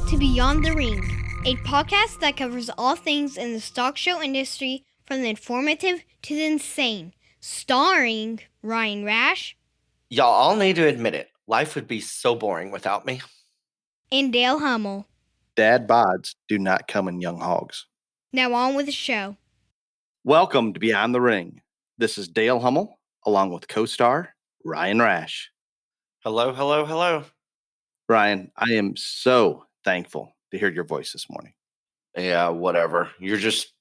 to Beyond the Ring, a podcast that covers all things in the stock show industry from the informative to the insane, starring Ryan Rash. Y'all all need to admit it. Life would be so boring without me. And Dale Hummel. Dad bods do not come in young hogs. Now on with the show. Welcome to Beyond the Ring. This is Dale Hummel, along with co-star Ryan Rash. Hello, hello, hello. Ryan, I am so thankful to hear your voice this morning. Yeah, whatever. You're just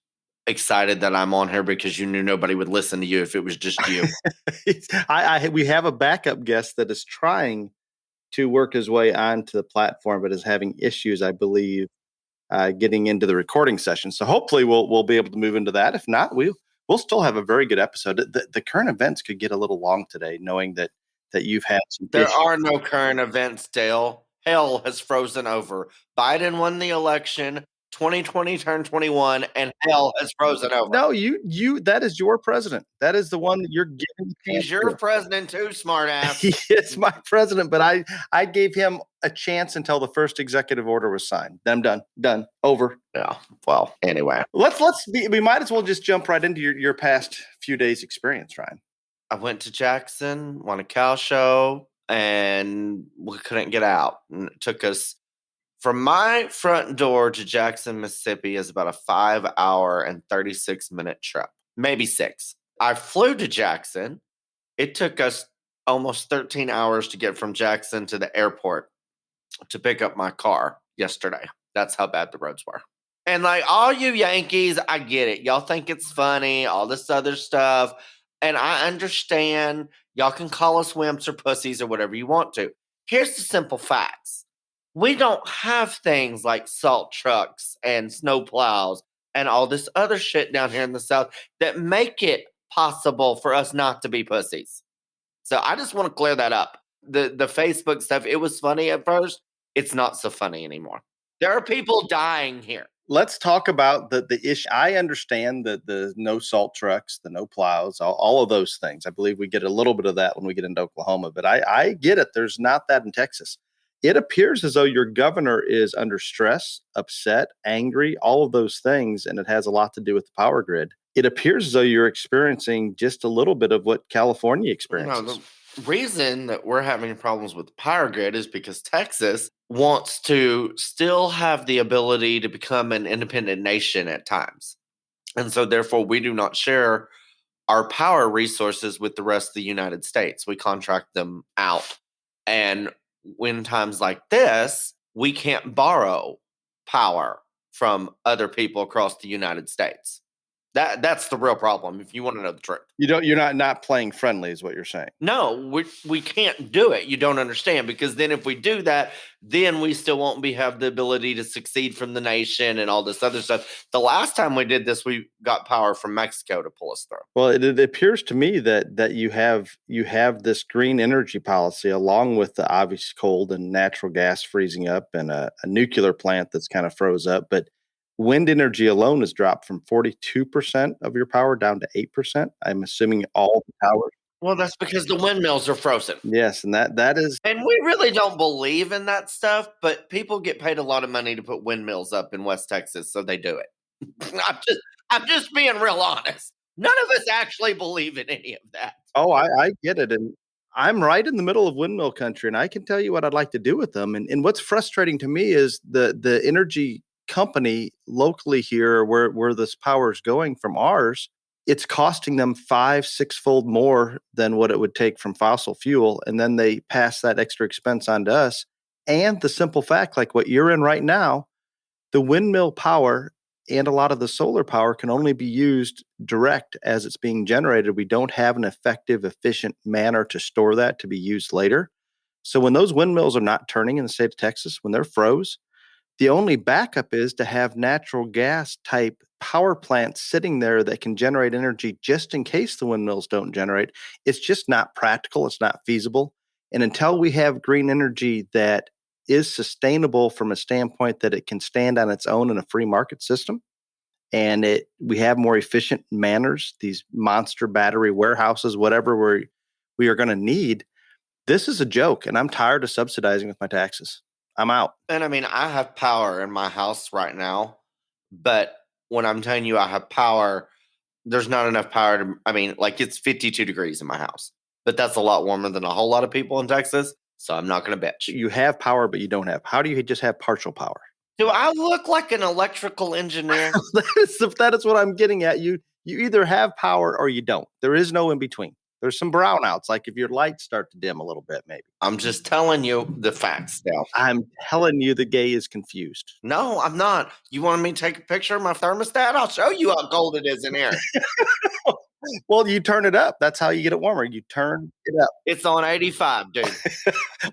excited that I'm on here because you knew nobody would listen to you if it was just you. We have a backup guest that is trying to work his way onto the platform, but is having issues, I believe, getting into the recording session. So hopefully we'll be able to move into that. If not, we'll still have a very good episode. The current events could get a little long today, knowing that you've had some There issues. are no current events, Dale. Hell has frozen over. Biden won the election. 2020 turned 21, and hell has frozen over. No, you. That is your president. That is the one that you're giving. He's your president too, smartass. He is my president, but I gave him a chance until the first executive order was signed. Then I'm done, over. Yeah. Well, anyway, we might as well just jump right into your past few days' experience, Ryan. I went to Jackson, won a cow show, and we couldn't get out. And it took us from my front door to Jackson, Mississippi is about a 5-hour and 36-minute trip, maybe 6. I flew to Jackson. It took us almost 13 hours to get from Jackson to the airport to pick up my car yesterday. That's how bad the roads were. And like all you Yankees, I get it. Y'all think it's funny, all this other stuff. And I understand y'all can call us wimps or pussies or whatever you want to. Here's the simple facts. We don't have things like salt trucks and snow plows and all this other shit down here in the South that make it possible for us not to be pussies. So I just want to clear that up. The Facebook stuff, it was funny at first. It's not so funny anymore. There are people dying here. Let's talk about the issue. I understand the no salt trucks, the no plows, all of those things. I believe we get a little bit of that when we get into Oklahoma, but I get it. There's not that in Texas. It appears as though your governor is under stress, upset, angry, all of those things, and it has a lot to do with the power grid. It appears as though you're experiencing just a little bit of what California experiences. The reason that we're having problems with the power grid is because Texas wants to still have the ability to become an independent nation at times. And so therefore we do not share our power resources with the rest of the United States. We contract them out. And when times like this, we can't borrow power from other people across the United States. That's the real problem, if you want to know the truth. You're not playing friendly is what you're saying. No, we can't do it. You don't understand, because then if we do that, then we still won't have the ability to succeed from the nation and all this other stuff. The last time we did this, we got power from Mexico to pull us through. Well, it appears to me that you have this green energy policy along with the obvious cold and natural gas freezing up and a nuclear plant that's kind of froze up, but wind energy alone has dropped from 42% of your power down to 8%. I'm assuming all the power. Well, that's because the windmills are frozen. Yes, and that is. And we really don't believe in that stuff, but people get paid a lot of money to put windmills up in West Texas, so they do it. I'm just being real honest. None of us actually believe in any of that. Oh, I get it, and I'm right in the middle of windmill country, and I can tell you what I'd like to do with them. And what's frustrating to me is the energy company locally here where this power is going from ours, it's costing them 5-6-fold more than what it would take from fossil fuel. And then they pass that extra expense on to us. And the simple fact, like what you're in right now, the windmill power and a lot of the solar power can only be used direct as it's being generated. We don't have an effective, efficient manner to store that to be used later. So when those windmills are not turning in the state of Texas, when they're froze, the only backup is to have natural gas type power plants sitting there that can generate energy just in case the windmills don't generate. It's just not practical. It's not feasible. And until we have green energy that is sustainable from a standpoint that it can stand on its own in a free market system, and we have more efficient manners, these monster battery warehouses, whatever we are going to need, this is a joke. And I'm tired of subsidizing with my taxes. I'm out. And I mean, I have power in my house right now, but when I'm telling you I have power, there's not enough power to, I mean, like it's 52 degrees in my house, but that's a lot warmer than a whole lot of people in Texas. So I'm not going to bitch. You have power, but you don't have. How do you just have partial power? Do I look like an electrical engineer? that is what I'm getting at. You either have power or you don't. There is no in between. There's some brownouts, like if your lights start to dim a little bit, maybe. I'm just telling you the facts now. I'm telling you the gay is confused. No, I'm not. You want me to take a picture of my thermostat? I'll show you how cold it is in here. Well, you turn it up. That's how you get it warmer. You turn it up. It's on 85, dude.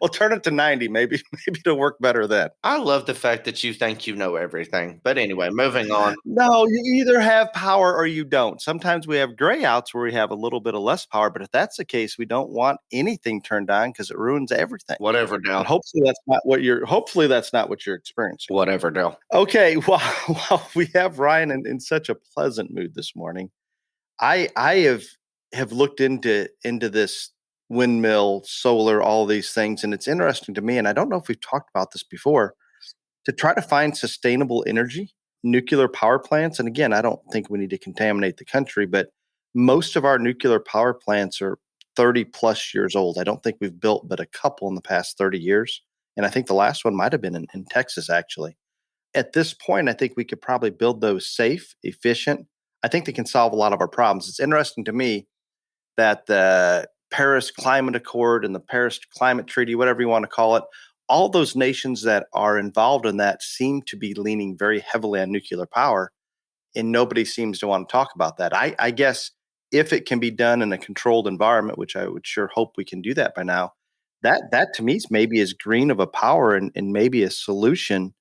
Well, turn it to 90. Maybe it'll work better then. I love the fact that you think you know everything. But anyway, moving on. No, you either have power or you don't. Sometimes we have gray outs where we have a little bit of less power. But if that's the case, we don't want anything turned on because it ruins everything. Whatever, Dale. But hopefully that's not what you're experiencing. Whatever, Dale. Okay, well, we have Ryan in such a pleasant mood this morning. I have looked into this windmill, solar, all these things, and it's interesting to me. And I don't know if we've talked about this before. To try to find sustainable energy, nuclear power plants, and again, I don't think we need to contaminate the country, but most of our nuclear power plants are 30 plus years old. I don't think we've built but a couple in the past 30 years, and I think the last one might have been in Texas actually. At this point, I think we could probably build those safe, efficient. I think they can solve a lot of our problems. It's interesting to me that the Paris Climate Accord and the Paris Climate Treaty, whatever you want to call it, all those nations that are involved in that seem to be leaning very heavily on nuclear power, and nobody seems to want to talk about that. I guess if it can be done in a controlled environment, which I would sure hope we can do that by now, that to me is maybe as green of a power and maybe a solution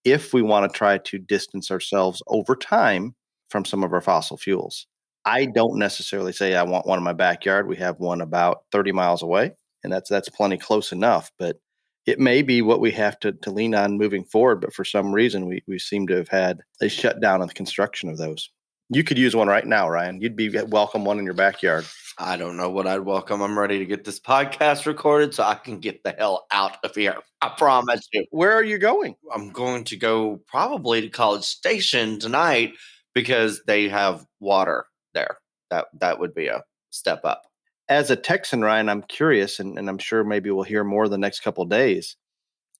if we want to try to distance ourselves over time from some of our fossil fuels. I don't necessarily say I want one in my backyard. We have one about 30 miles away, and that's plenty close enough. But it may be what we have to lean on moving forward. But for some reason, we seem to have had a shutdown on the construction of those. You could use one right now, Ryan. You'd be welcome one in your backyard. I don't know what I'd welcome. I'm ready to get this podcast recorded so I can get the hell out of here. I promise you. Where are you going? I'm going to go probably to College Station tonight because they have water there. That would be a step up. As a Texan, Ryan, I'm curious, and I'm sure maybe we'll hear more the next couple of days.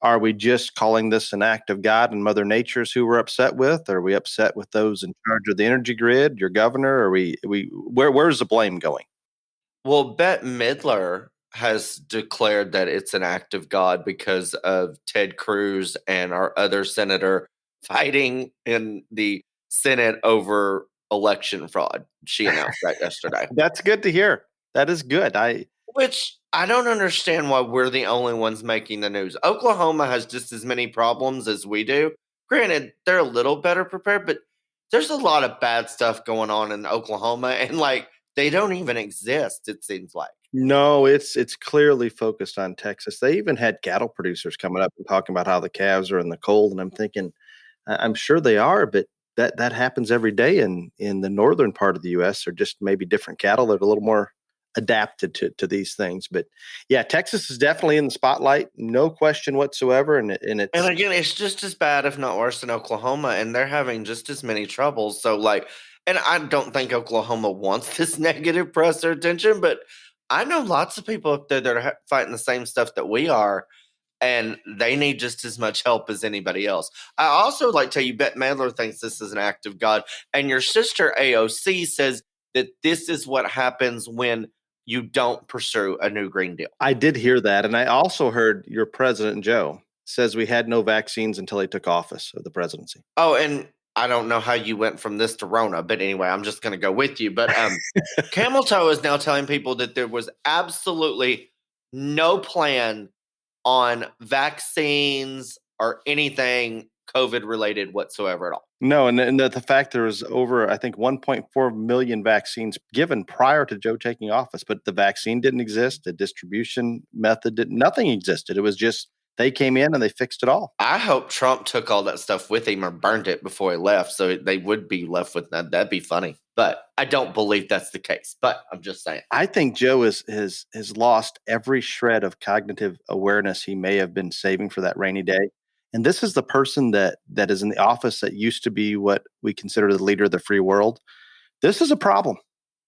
Are we just calling this an act of God and Mother Nature's who we're upset with? Are we upset with those in charge of the energy grid, your governor? Where's the blame going? Well, Bette Midler has declared that it's an act of God because of Ted Cruz and our other senator fighting in the Senate over election fraud. She announced that yesterday. That's good to hear. That is good. Which I don't understand why we're the only ones making the news. Oklahoma has just as many problems as we do. Granted, they're a little better prepared, but there's a lot of bad stuff going on in Oklahoma, and like they don't even exist, it seems like. No, it's clearly focused on Texas. They even had cattle producers coming up and talking about how the calves are in the cold, and I'm thinking, I'm sure they are, but that happens every day in the northern part of the U.S. Or just maybe different cattle that are a little more adapted to these things. But yeah, Texas is definitely in the spotlight, no question whatsoever. And again, it's just as bad, if not worse, than Oklahoma, and they're having just as many troubles. So like, and I don't think Oklahoma wants this negative press or attention, but I know lots of people up there that are fighting the same stuff that we are, and they need just as much help as anybody else. I also like to tell you, Bette Midler thinks this is an act of God, and your sister AOC says that this is what happens when you don't pursue a new Green Deal. I did hear that. And I also heard your President Joe says we had no vaccines until he took office of the presidency. Oh, and I don't know how you went from this to Rona, but anyway, I'm just going to go with you. But Camel Toe is now telling people that there was absolutely no plan on vaccines or anything COVID related whatsoever at all. No, and the fact there was over, I think, 1.4 million vaccines given prior to Joe taking office, but the vaccine didn't exist. The distribution method nothing existed. It was just they came in and they fixed it all. I hope Trump took all that stuff with him or burned it before he left, so they would be left with that. That'd be funny. But I don't believe that's the case. But I'm just saying. I think Joe has lost every shred of cognitive awareness he may have been saving for that rainy day. And this is the person that is in the office that used to be what we consider the leader of the free world. This is a problem.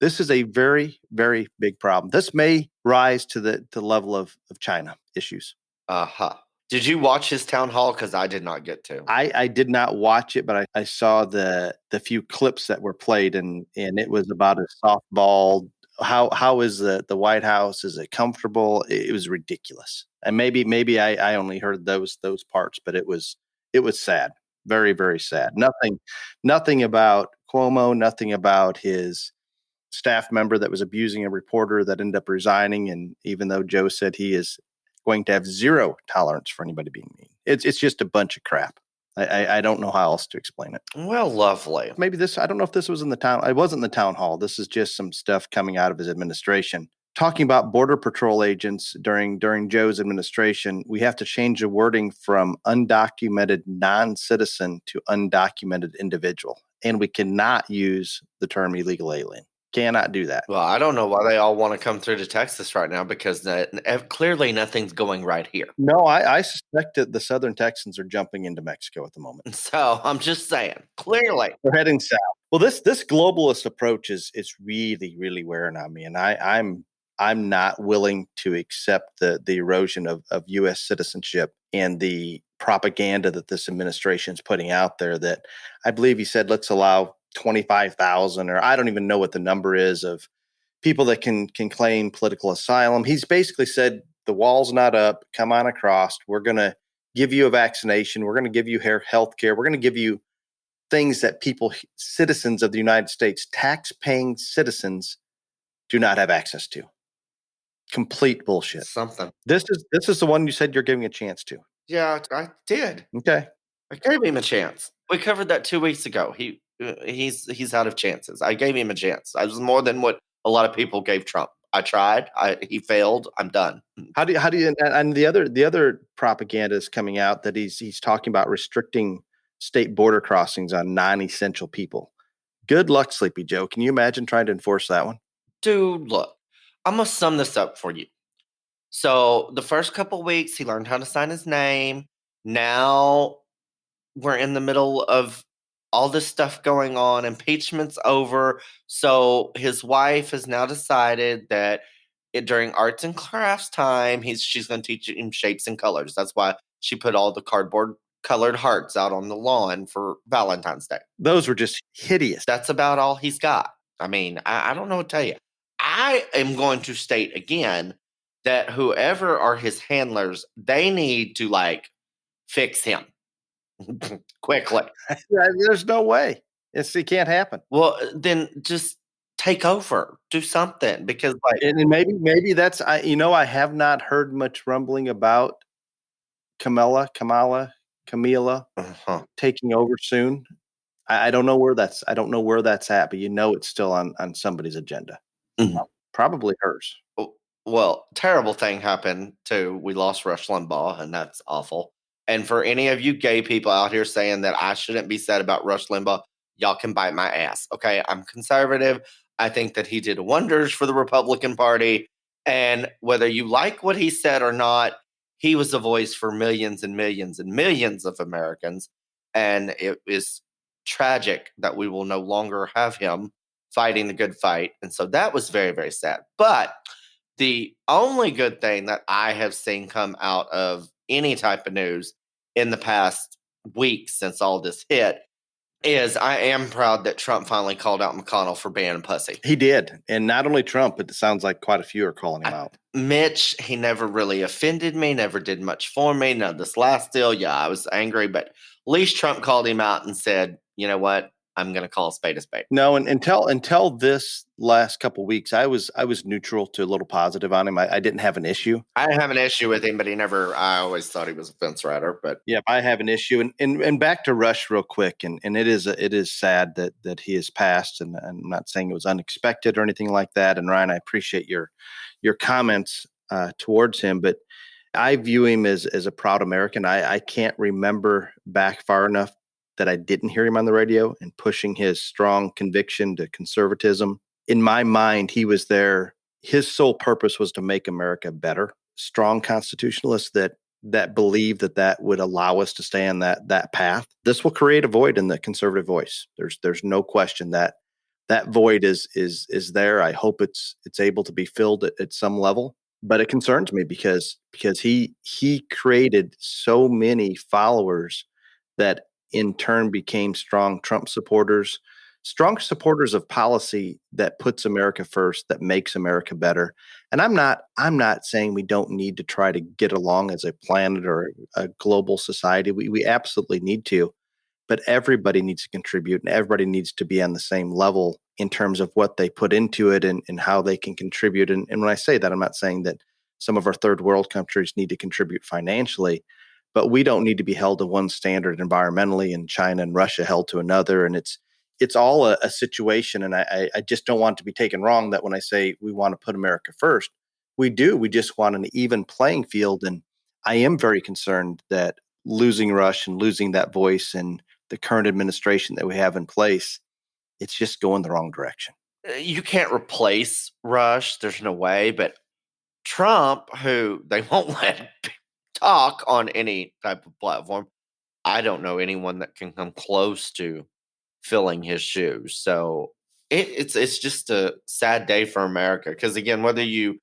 This is a very, very big problem. This may rise to the level of China issues. Uh-huh. Did you watch his town hall? Because I did not get to. I did not watch it, but I saw the few clips that were played, and it was about a softball. How is the White House? Is it comfortable? It was ridiculous. And maybe I only heard those parts, but it was sad. Very, very sad. Nothing about Cuomo, nothing about his staff member that was abusing a reporter that ended up resigning. And even though Joe said he is going to have zero tolerance for anybody being mean, it's just a bunch of crap. I don't know how else to explain it. Well, lovely. Maybe I don't know if this was in the town. It wasn't in the town hall. This is just some stuff coming out of his administration. Talking about Border Patrol agents during Joe's administration, we have to change the wording from undocumented non-citizen to undocumented individual. And we cannot use the term illegal alien. Cannot do that. Well, I don't know why they all want to come through to Texas right now, because clearly nothing's going right here. No, I suspect that the Southern Texans are jumping into Mexico at the moment. So I'm just saying, clearly. They're heading south. Well, this globalist approach is really, really wearing on me. And I'm not willing to accept the erosion of U.S. citizenship and the propaganda that this administration is putting out there. That I believe he said, let's allow 25,000, or I don't even know what the number is, of people that can claim political asylum. He's basically said the wall's not up. Come on across. We're going to give you a vaccination. We're going to give you health care. We're going to give you things that people, citizens of the United States, tax-paying citizens, do not have access to. Complete bullshit. Something. This is the one you said you're giving a chance to. Yeah, I did. Okay. I gave him a chance. We covered that 2 weeks ago. He's out of chances. I gave him a chance. I was more than what a lot of people gave Trump. I tried. He failed. I'm done. How do you and the other propaganda is coming out that he's talking about restricting state border crossings on non-essential people. Good luck, Sleepy Joe. Can you imagine trying to enforce that one? Dude, look, I'm going to sum this up for you. So the first couple weeks, he learned how to sign his name. Now we're in the middle of all this stuff going on. Impeachment's over. So his wife has now decided that during arts and crafts time, she's going to teach him shapes and colors. That's why she put all the cardboard colored hearts out on the lawn for Valentine's Day. Those were just hideous. That's about all he's got. I mean, I don't know what to tell you. I am going to state again that whoever are his handlers, they need to fix him quickly. There's no way. It can't happen. Well, then just take over, do something, because and maybe that's I have not heard much rumbling about Kamala taking over soon. I don't know where that's at, but it's still on somebody's agenda. Mm-hmm. Probably hers. Well, terrible thing happened too. We lost Rush Limbaugh, and that's awful. And for any of you gay people out here saying that I shouldn't be sad about Rush Limbaugh, y'all can bite my ass. Okay, I'm conservative. I think that he did wonders for the Republican Party. And whether you like what he said or not, he was a voice for millions and millions and millions of Americans. And it is tragic that we will no longer have him fighting the good fight. And so that was very, very sad. But the only good thing that I have seen come out of any type of news in the past week since all this hit is I am proud that Trump finally called out McConnell for being a pussy. He did. And not only Trump, but it sounds like quite a few are calling him out. Mitch, he never really offended me, never did much for me. Now, this last deal, yeah, I was angry, but at least Trump called him out and said, you know what? I'm going to call a spade a spade. No, and until this last couple of weeks, I was neutral to a little positive on him. I didn't have an issue. I didn't have an issue with him, but I always thought he was a fence rider. But yeah, I have an issue. And back to Rush real quick. And it is sad that he has passed. And I'm not saying it was unexpected or anything like that. And Ryan, I appreciate your comments towards him, but I view him as a proud American. I can't remember back far enough that I didn't hear him on the radio and pushing his strong conviction to conservatism. In my mind, he was there. His sole purpose was to make America better. Strong constitutionalists that believe that would allow us to stay on that path. This will create a void in the conservative voice. There's no question that void is there. I hope it's able to be filled at some level. But it concerns me because he created so many followers that in turn became strong Trump supporters, strong supporters of policy that puts America first, that makes America better. And I'm not saying we don't need to try to get along as a planet or a global society. We absolutely need to, but everybody needs to contribute and everybody needs to be on the same level in terms of what they put into it and how they can contribute. And when I say that, I'm not saying that some of our third world countries need to contribute financially, but we don't need to be held to one standard environmentally and China and Russia held to another. And it's all a situation. And I just don't want to be taken wrong that when I say we want to put America first, we do. We just want an even playing field. And I am very concerned that losing Rush and losing that voice and the current administration that we have in place, it's just going the wrong direction. You can't replace Rush. There's no way. But Trump, who they won't let talk on any type of platform, I don't know anyone that can come close to filling his shoes. So it's just a sad day for America. Because again, whether you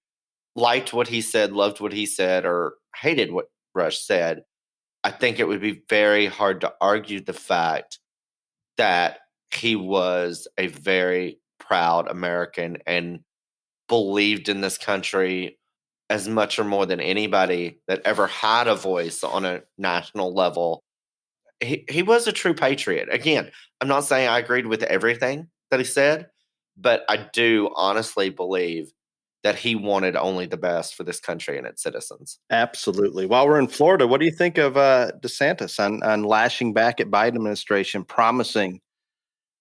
liked what he said, loved what he said, or hated what Rush said, I think it would be very hard to argue the fact that he was a very proud American and believed in this country as much or more than anybody that ever had a voice on a national level. He was a true patriot. Again, I'm not saying I agreed with everything that he said, but I do honestly believe that he wanted only the best for this country and its citizens. Absolutely. While we're in Florida, what do you think of DeSantis on lashing back at Biden administration, promising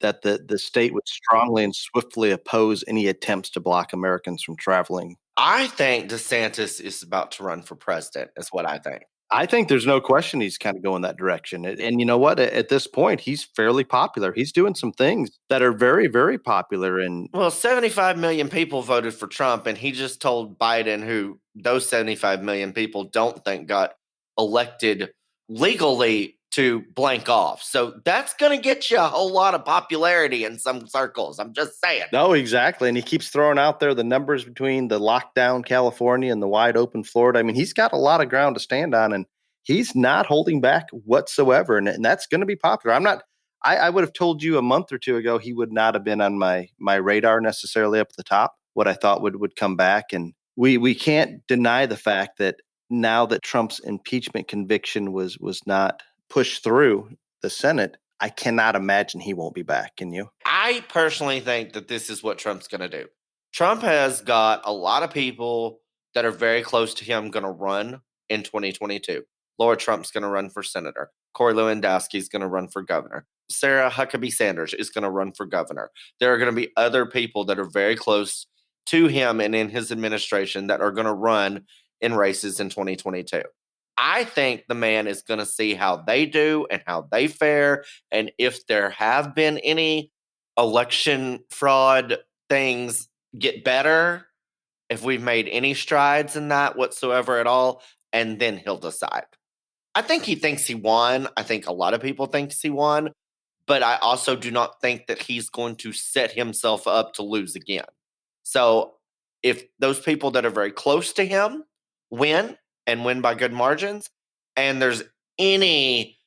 that the state would strongly and swiftly oppose any attempts to block Americans from traveling? I think DeSantis is about to run for president, is what I think. I think there's no question he's kind of going that direction. And you know what? At this point, he's fairly popular. He's doing some things that are very, very popular. And well, 75 million people voted for Trump, and he just told Biden, who those 75 million people don't think got elected legally, to blank off. So that's going to get you a whole lot of popularity in some circles. I'm just saying. No, exactly. And he keeps throwing out there the numbers between the lockdown California and the wide open Florida. I mean, he's got a lot of ground to stand on, and he's not holding back whatsoever. And that's going to be popular. I would have told you a month or two ago he would not have been on my radar necessarily up at the top, what I thought would come back. And we can't deny the fact that now that Trump's impeachment conviction was not pushed through the Senate, I cannot imagine he won't be back. Can you? I personally think that this is what Trump's going to do. Trump has got a lot of people that are very close to him going to run in 2022. Laura Trump's going to run for senator. Corey Lewandowski is going to run for governor. Sarah Huckabee Sanders is going to run for governor. There are going to be other people that are very close to him and in his administration that are going to run in races in 2022. I think the man is going to see how they do and how they fare. And if there have been any election fraud things get better, if we've made any strides in that whatsoever at all, and then he'll decide. I think he thinks he won. I think a lot of people think he won. But I also do not think that he's going to set himself up to lose again. So if those people that are very close to him win, and win by good margins, and there's any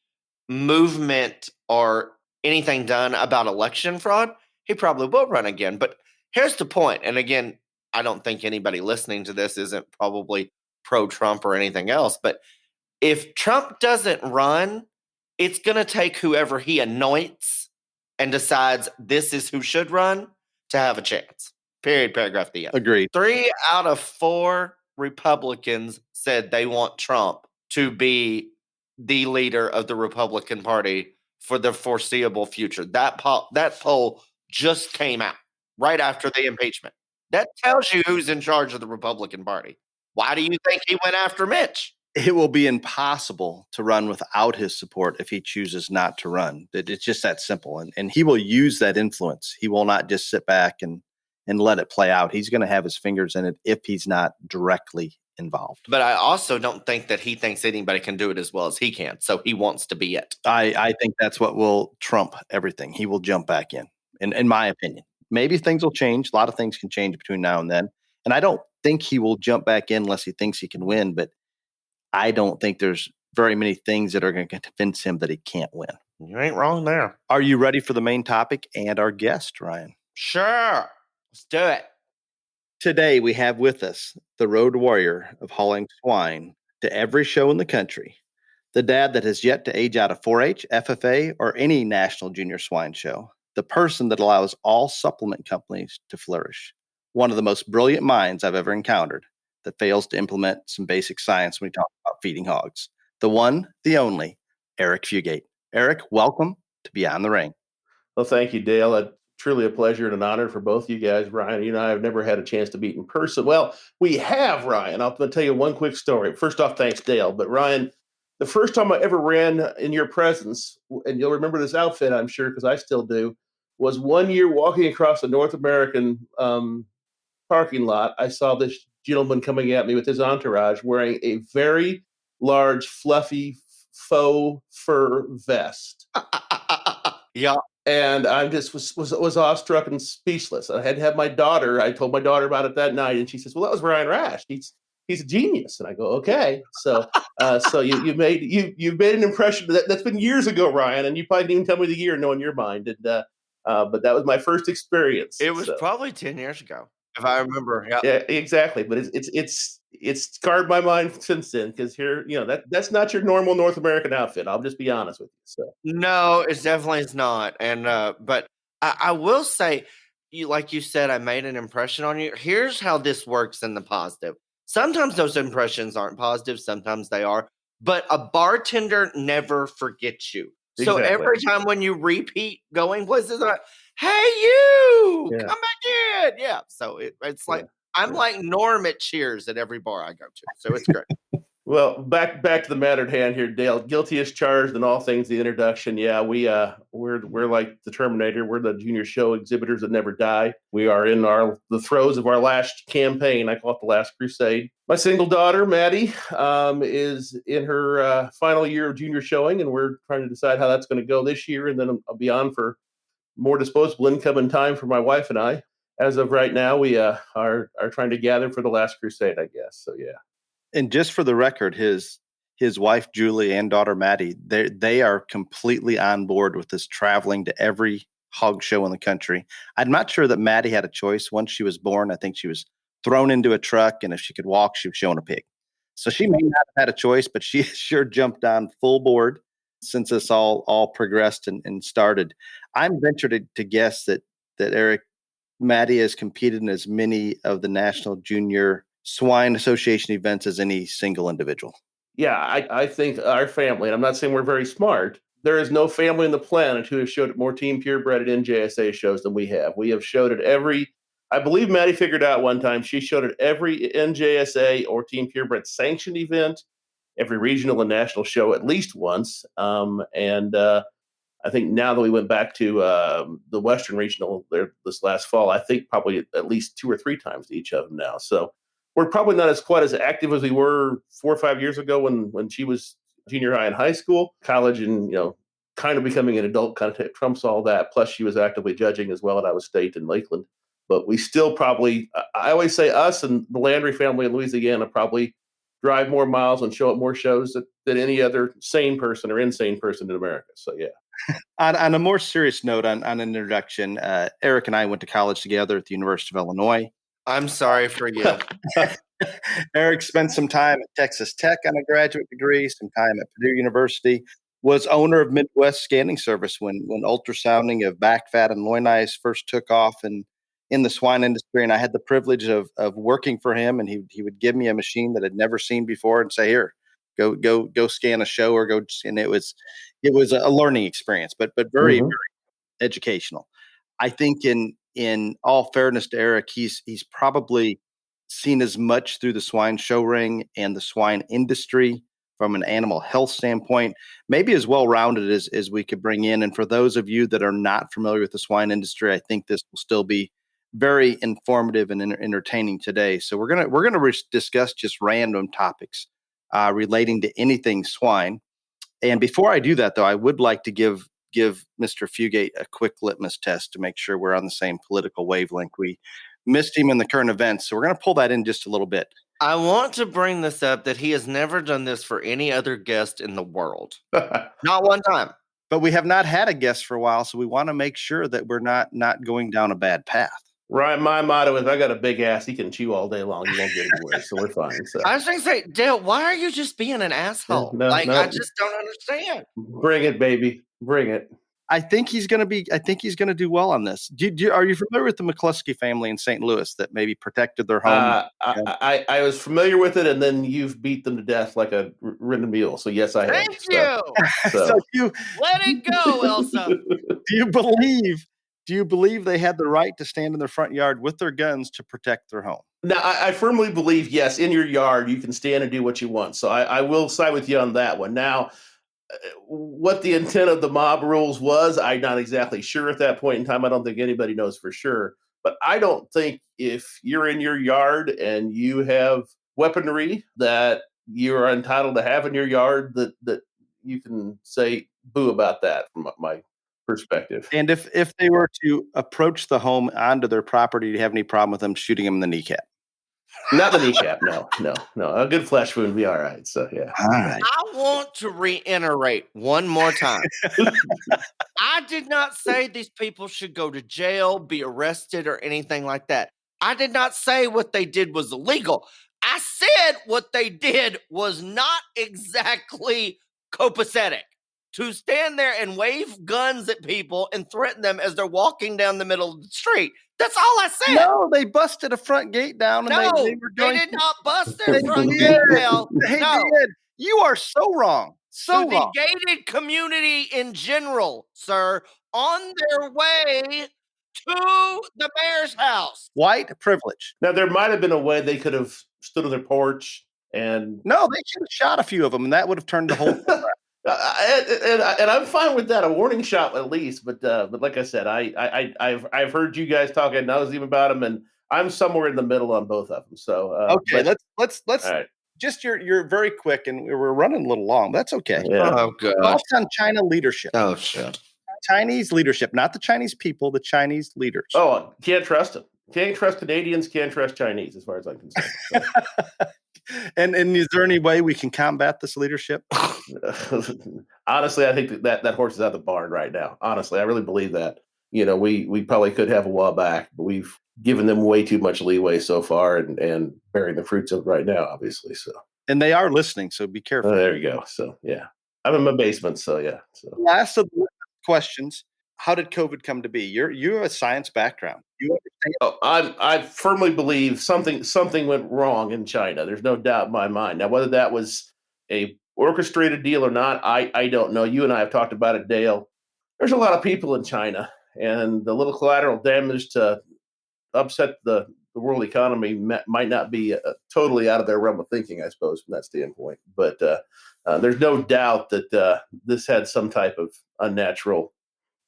movement or anything done about election fraud, he probably will run again. But here's the point, and again, I don't think anybody listening to this isn't probably pro-Trump or anything else, but if Trump doesn't run, it's going to take whoever he anoints and decides this is who should run to have a chance. Period, paragraph, the end. Agreed. 3 out of 4 Republicans said they want Trump to be the leader of the Republican Party for the foreseeable future. That poll just came out right after the impeachment. That tells you who's in charge of the Republican Party. Why do you think he went after Mitch? it will be impossible to run without his support if he chooses not to run. It's just that simple. And he will use that influence. He will not just sit back and let it play out. He's going to have his fingers in it if he's not directly involved. But I also don't think that he thinks anybody can do it as well as he can. So he wants to be it. I think that's what will trump everything. He will jump back in my opinion. Maybe things will change. A lot of things can change between now and then. And I don't think he will jump back in unless he thinks he can win. But I don't think there's very many things that are going to convince him that he can't win. You ain't wrong there. Are you ready for the main topic and our guest, Ryan? Sure. Let's do it. Today, we have with us the road warrior of hauling swine to every show in the country, the dad that has yet to age out of 4-H, FFA, or any national junior swine show, the person that allows all supplement companies to flourish, one of the most brilliant minds I've ever encountered that fails to implement some basic science when we talk about feeding hogs, the one, the only, Eric Fugate. Eric, welcome to Beyond the Ring. Well, thank you, Dale. Truly a pleasure and an honor for both you guys. Ryan, you and I have never had a chance to meet in person. Well, we have, Ryan. I'm going to tell you one quick story. First off, thanks, Dale. But Ryan, the first time I ever ran in your presence, and you'll remember this outfit, I'm sure, because I still do, was one year walking across the North American parking lot. I saw this gentleman coming at me with his entourage wearing a very large, fluffy, faux fur vest. Yeah. And I just was awestruck and speechless. I had to have my daughter. I told my daughter about it that night, and she says, "Well, that was Ryan Rash. He's a genius." And I go, "Okay." So you made an impression. That's been years ago, Ryan, and you probably didn't even tell me the year, knowing your mind. And but that was my first experience. It was probably 10 years ago, if I remember. Yeah, exactly. But it's scarred my mind since then, because here, that's not your normal North American outfit. I'll just be honest with you. So No, it definitely is not. And but I will say, like you said, I made an impression on you. Here's how this works in the positive. Sometimes those impressions aren't positive, sometimes they are. But a bartender never forgets you. So every time when you repeat going places, like, "Hey, you, come back in." Yeah. So it's like I'm like Norm at Cheers at every bar I go to. So it's great. Well, back to the matter at hand here, Dale. Guilty as charged in all things. The introduction, we're like the Terminator. We're the junior show exhibitors that never die. We are in the throes of our last campaign. I call it the Last Crusade. My single daughter, Maddie, is in her final year of junior showing, and we're trying to decide how that's going to go this year, and then beyond for more disposable income and time for my wife and I. As of right now, we are trying to gather for the Last Crusade, I guess. So yeah. And just for the record, his wife Julie and daughter Maddie, they are completely on board with this traveling to every hog show in the country. I'm not sure that Maddie had a choice. Once she was born, I think she was thrown into a truck, and if she could walk, she was shown a pig. So she may not have had a choice, but she sure jumped on full board since this all progressed and started. I'm ventured to guess that Eric, Maddie has competed in as many of the National Junior Swine Association events as any single individual. Yeah, I think our family, and I'm not saying we're very smart, there is no family on the planet who has showed at more team purebred at NJSA shows than we have. We have showed at I believe Maddie figured out one time, she showed at every NJSA or team purebred sanctioned event, every regional and national show at least once. I think now that we went back to the Western Regional there this last fall, I think probably at least 2 or 3 times to each of them now. So we're probably not quite as active as we were 4 or 5 years ago when she was junior high and high school. College and, kind of becoming an adult kind of trumps all that. Plus, she was actively judging as well at Iowa State and Lakeland. But we still probably, I always say us and the Landry family in Louisiana probably drive more miles and show up more shows than any other sane person or insane person in America. So, yeah. On a more serious note, on an introduction, Eric and I went to college together at the University of Illinois. I'm sorry for you. Eric spent some time at Texas Tech on a graduate degree, some time at Purdue University, was owner of Midwest Scanning Service when ultrasounding of back fat and loin eyes first took off in the swine industry. And I had the privilege of working for him, and he would give me a machine that I'd never seen before and say, "Here, go scan a show," or go. And it was a learning experience, but very, very educational. I think in all fairness to Eric, he's probably seen as much through the swine show ring and the swine industry from an animal health standpoint, maybe as well-rounded as we could bring in. And for those of you that are not familiar with the swine industry, I think this will still be very informative and entertaining today. So we're gonna discuss just random topics relating to anything swine. And before I do that, though, I would like to give Mr. Fugate a quick litmus test to make sure we're on the same political wavelength. We missed him in the current events, so we're going to pull that in just a little bit. I want to bring this up that he has never done this for any other guest in the world. Not one time. But we have not had a guest for a while, so we want to make sure that we're not going down a bad path. Right, my motto is I got a big ass. He can chew all day long. He won't get anywhere, so we're fine. So. I was going to say, Dale, why are you just being an asshole? No. I just don't understand. Bring it, baby. Bring it. I think he's going to do well on this. Are you familiar with the McCluskey family in St. Louis that maybe protected their home? I was familiar with it, and then you've beat them to death like a ridden mule. So yes, I have. Thank you. So let it go, Elsa. Do you believe they had the right to stand in their front yard with their guns to protect their home? Now, I firmly believe, yes, in your yard, you can stand and do what you want. So I will side with you on that one. Now, what the intent of the mob rules was, I'm not exactly sure at that point in time. I don't think anybody knows for sure. But I don't think if you're in your yard and you have weaponry that you're entitled to have in your yard, that you can say boo about that from my perspective. And if they were to approach the home onto their property, do you have any problem with them shooting them in the kneecap? Not the kneecap, no. A good flesh wound would be all right. So yeah. All right. I want to reiterate one more time. I did not say these people should go to jail, be arrested, or anything like that. I did not say what they did was illegal. I said what they did was not exactly copacetic. To stand there and wave guns at people and threaten them as they're walking down the middle of the street. That's all I said. No, they busted a front gate down. And they did not bust their front gate down. They did. You are so wrong. So wrong. The gated community in general, sir, on their way to the mayor's house. White privilege. Now, there might have been a way they could have stood on their porch and... No, they should have shot a few of them, and that would have turned the whole thing around. And I'm fine with that, a warning shot at least. But like I said, I've heard you guys talk ad nauseum about them, and I'm somewhere in the middle on both of them. So okay, let's right. Just you're very quick, and we're running a little long. That's okay. Yeah. Oh god. Thoughts on China leadership? Oh shit. Chinese leadership, not the Chinese people, the Chinese leaders. Oh, can't trust them. Can't trust Canadians. Can't trust Chinese, as far as I'm concerned. So. And is there any way we can combat this leadership? Honestly, I think that horse is out of the barn right now. Honestly, I really believe that. You know, we probably could have a while back, but we've given them way too much leeway so far and bearing the fruits of it right now, obviously. So, and they are listening, so be careful. There you go. So, yeah, I'm in my basement, so yeah. So, last of the questions: how did COVID come to be? You have a science background. You understand? I firmly believe something went wrong in China. There's no doubt in my mind. Now, whether that was a orchestrated deal or not, I don't know. You and I have talked about it, Dale. There's a lot of people in China, and the little collateral damage to upset the world economy might not be totally out of their realm of thinking, I suppose, from that standpoint. But there's no doubt that this had some type of unnatural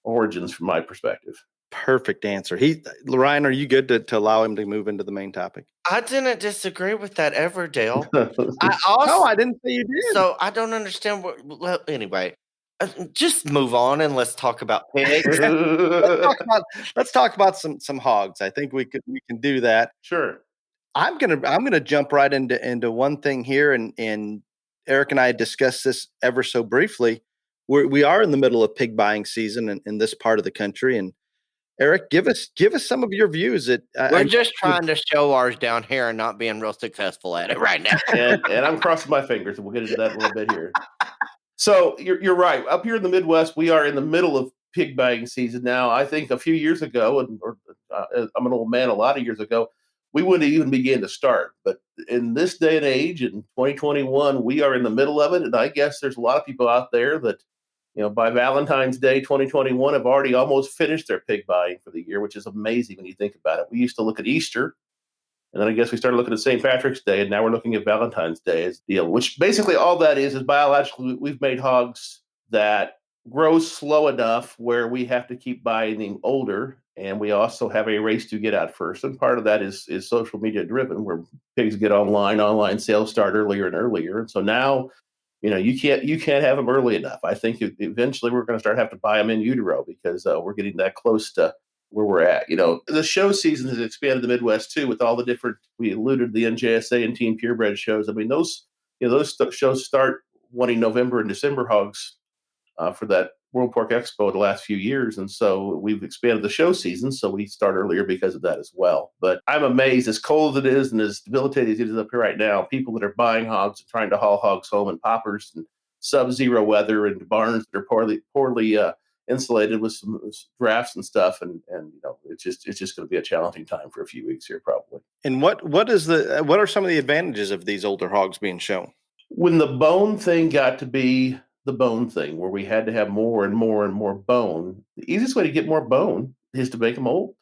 origins from my perspective. Perfect answer. Ryan, are you good to allow him to move into the main topic? I didn't disagree with that ever, Dale. No, I didn't say you did. So I don't understand anyway, just move on and let's talk about pigs. let's talk about some hogs. I think we can do that. Sure. I'm gonna jump right into one thing here, and Eric and I discussed this ever so briefly. We are in the middle of pig buying season in this part of the country, and Eric, give us some of your views. We're just trying to show ours down here and not being real successful at it right now. and I'm crossing my fingers, and we'll get into that a little bit here. So you're right. Up here in the Midwest, we are in the middle of pig buying season now. I think a few years ago, I'm an old man, a lot of years ago, we wouldn't even begin to start. But in this day and age, in 2021, we are in the middle of it, and I guess there's a lot of people out there that, by Valentine's Day 2021 have already almost finished their pig buying for the year, which is amazing when you think about it. We used to look at Easter And then I guess we started looking at St. Patrick's Day, and now we're looking at Valentine's Day as the deal, which basically all that is biologically we've made hogs that grow slow enough where we have to keep buying them older. And we also have a race to get out first. And part of that is social media driven, where pigs get online sales start earlier and earlier. And so now, you can't have them early enough. I think eventually we're going to start having to buy them in utero because we're getting that close to where we're at. The show season has expanded the Midwest too, with all the different. We alluded to the NJSA and Team Purebred shows. I mean, those shows start wanting November and December hogs for that World Pork Expo the last few years, and so we've expanded the show season, so we start earlier because of that as well. But I'm amazed, as cold as it is and as debilitating as it is up here right now, people that are buying hogs and trying to haul hogs home in poppers and sub-zero weather and barns that are poorly insulated with some drafts and stuff, and it's just going to be a challenging time for a few weeks here probably. And what are some of the advantages of these older hogs being shown? When the bone thing got to be the bone thing, where we had to have more and more and more bone, the easiest way to get more bone is to make them old.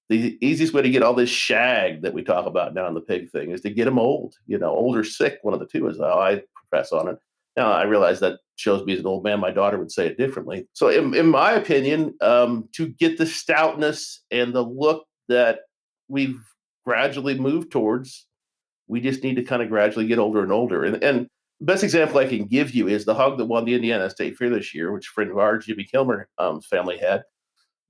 The easiest way to get all this shag that we talk about now in the pig thing is to get them old. Old or sick, one of the two is how I profess on it. Now, I realize that shows me as an old man. My daughter would say it differently. So in my opinion, to get the stoutness and the look that we've gradually moved towards, we just need to kind of gradually get older and older. And the best example I can give you is the hog that won the Indiana State Fair this year, which a friend of ours, Jimmy Kilmer, family had.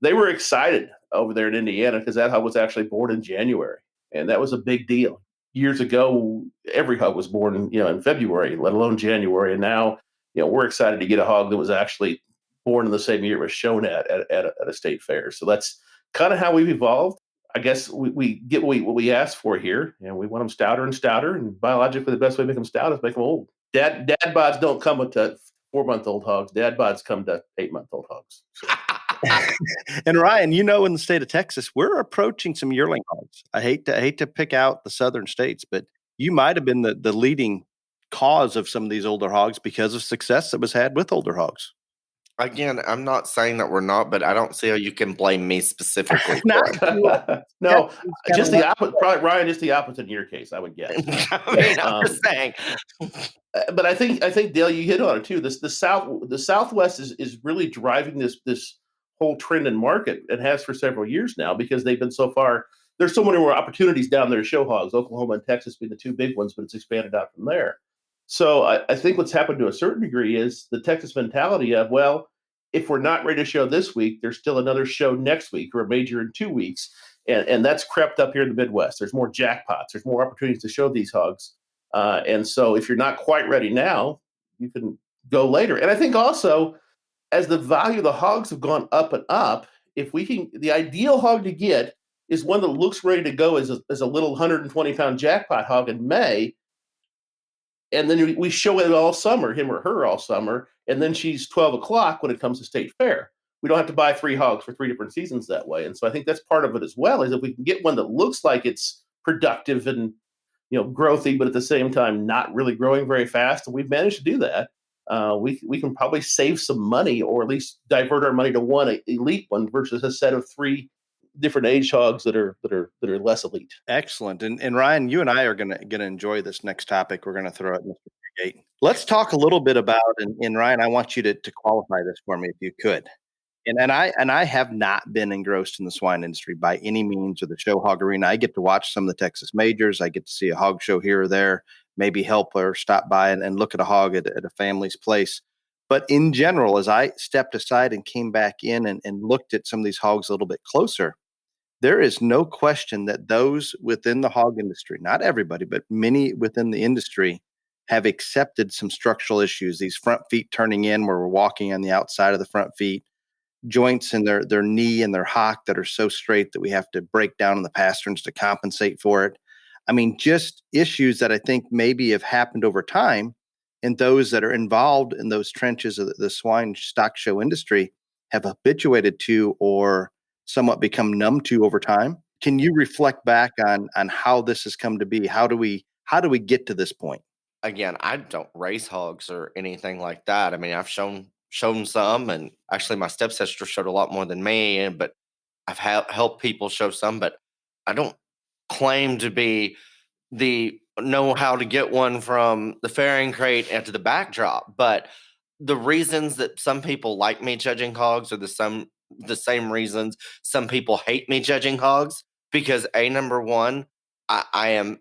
They were excited over there in Indiana because that hog was actually born in January, and that was a big deal. Years ago, every hog was born in February, let alone January, and now we're excited to get a hog that was actually born in the same year it was shown at a state fair. So that's kind of how we've evolved. I guess we get what we asked for here, and we want them stouter and stouter. And biologically, the best way to make them stout is make them old. Dad bods don't come with 4-month-old hogs. Dad bods come to 8-month-old hogs. So. And Ryan, in the state of Texas, we're approaching some yearling hogs. I hate to pick out the southern states, but you might have been the leading cause of some of these older hogs because of success that was had with older hogs. Again, I'm not saying that we're not, but I don't see how you can blame me specifically. No, just the opposite. Probably, Ryan, just the opposite in your case, I would guess. I'm just saying. But I think Dale, you hit on it too. The Southwest is really driving this whole trend in market, and has for several years now, because they've been so far. There's so many more opportunities down there to show hogs. Oklahoma and Texas being the two big ones, but it's expanded out from there. So I think what's happened to a certain degree is the Texas mentality of, well, if we're not ready to show this week, there's still another show next week or a major in 2 weeks. And that's crept up here in the Midwest. There's more jackpots. There's more opportunities to show these hogs. And so if you're not quite ready now, you can go later. And I think also, as the value of the hogs have gone up and up, the ideal hog to get is one that looks ready to go as a little 120-pound jackpot hog in May. And then we show it all summer, him or her all summer, and then she's 12 o'clock when it comes to state fair. We don't have to buy 3 hogs for 3 different seasons that way. And so I think that's part of it as well, is if we can get one that looks like it's productive and growthy, but at the same time not really growing very fast, and we've managed to do that, we can probably save some money, or at least divert our money to one elite one versus a set of 3 different age hogs that are less elite. Excellent. And Ryan, you and I are gonna enjoy this next topic we're gonna throw at Mr. Fugate. Let's talk a little bit about, and Ryan, I want you to qualify this for me if you could. And I have not been engrossed in the swine industry by any means, or the show hog arena. I get to watch some of the Texas majors. I get to see a hog show here or there, maybe help or stop by and look at a hog at a family's place. But in general, as I stepped aside and came back in and looked at some of these hogs a little bit closer, there is no question that those within the hog industry, not everybody, but many within the industry, have accepted some structural issues. These front feet turning in where we're walking on the outside of the front feet, joints in their knee and their hock that are so straight that we have to break down in the pasterns to compensate for it. I mean, just issues that I think maybe have happened over time, and those that are involved in those trenches of the swine stock show industry have habituated to or somewhat become numb to over time. Can you reflect back on how this has come to be? How do we get to this point? Again, I don't raise hogs or anything like that. I mean, I've shown some, and actually my stepsister showed a lot more than me, but I've helped people show some, but I don't claim to be the know how to get one from the fairing crate into the backdrop. But the reasons that some people like me judging hogs are the same reasons some people hate me judging hogs. Because number one, I am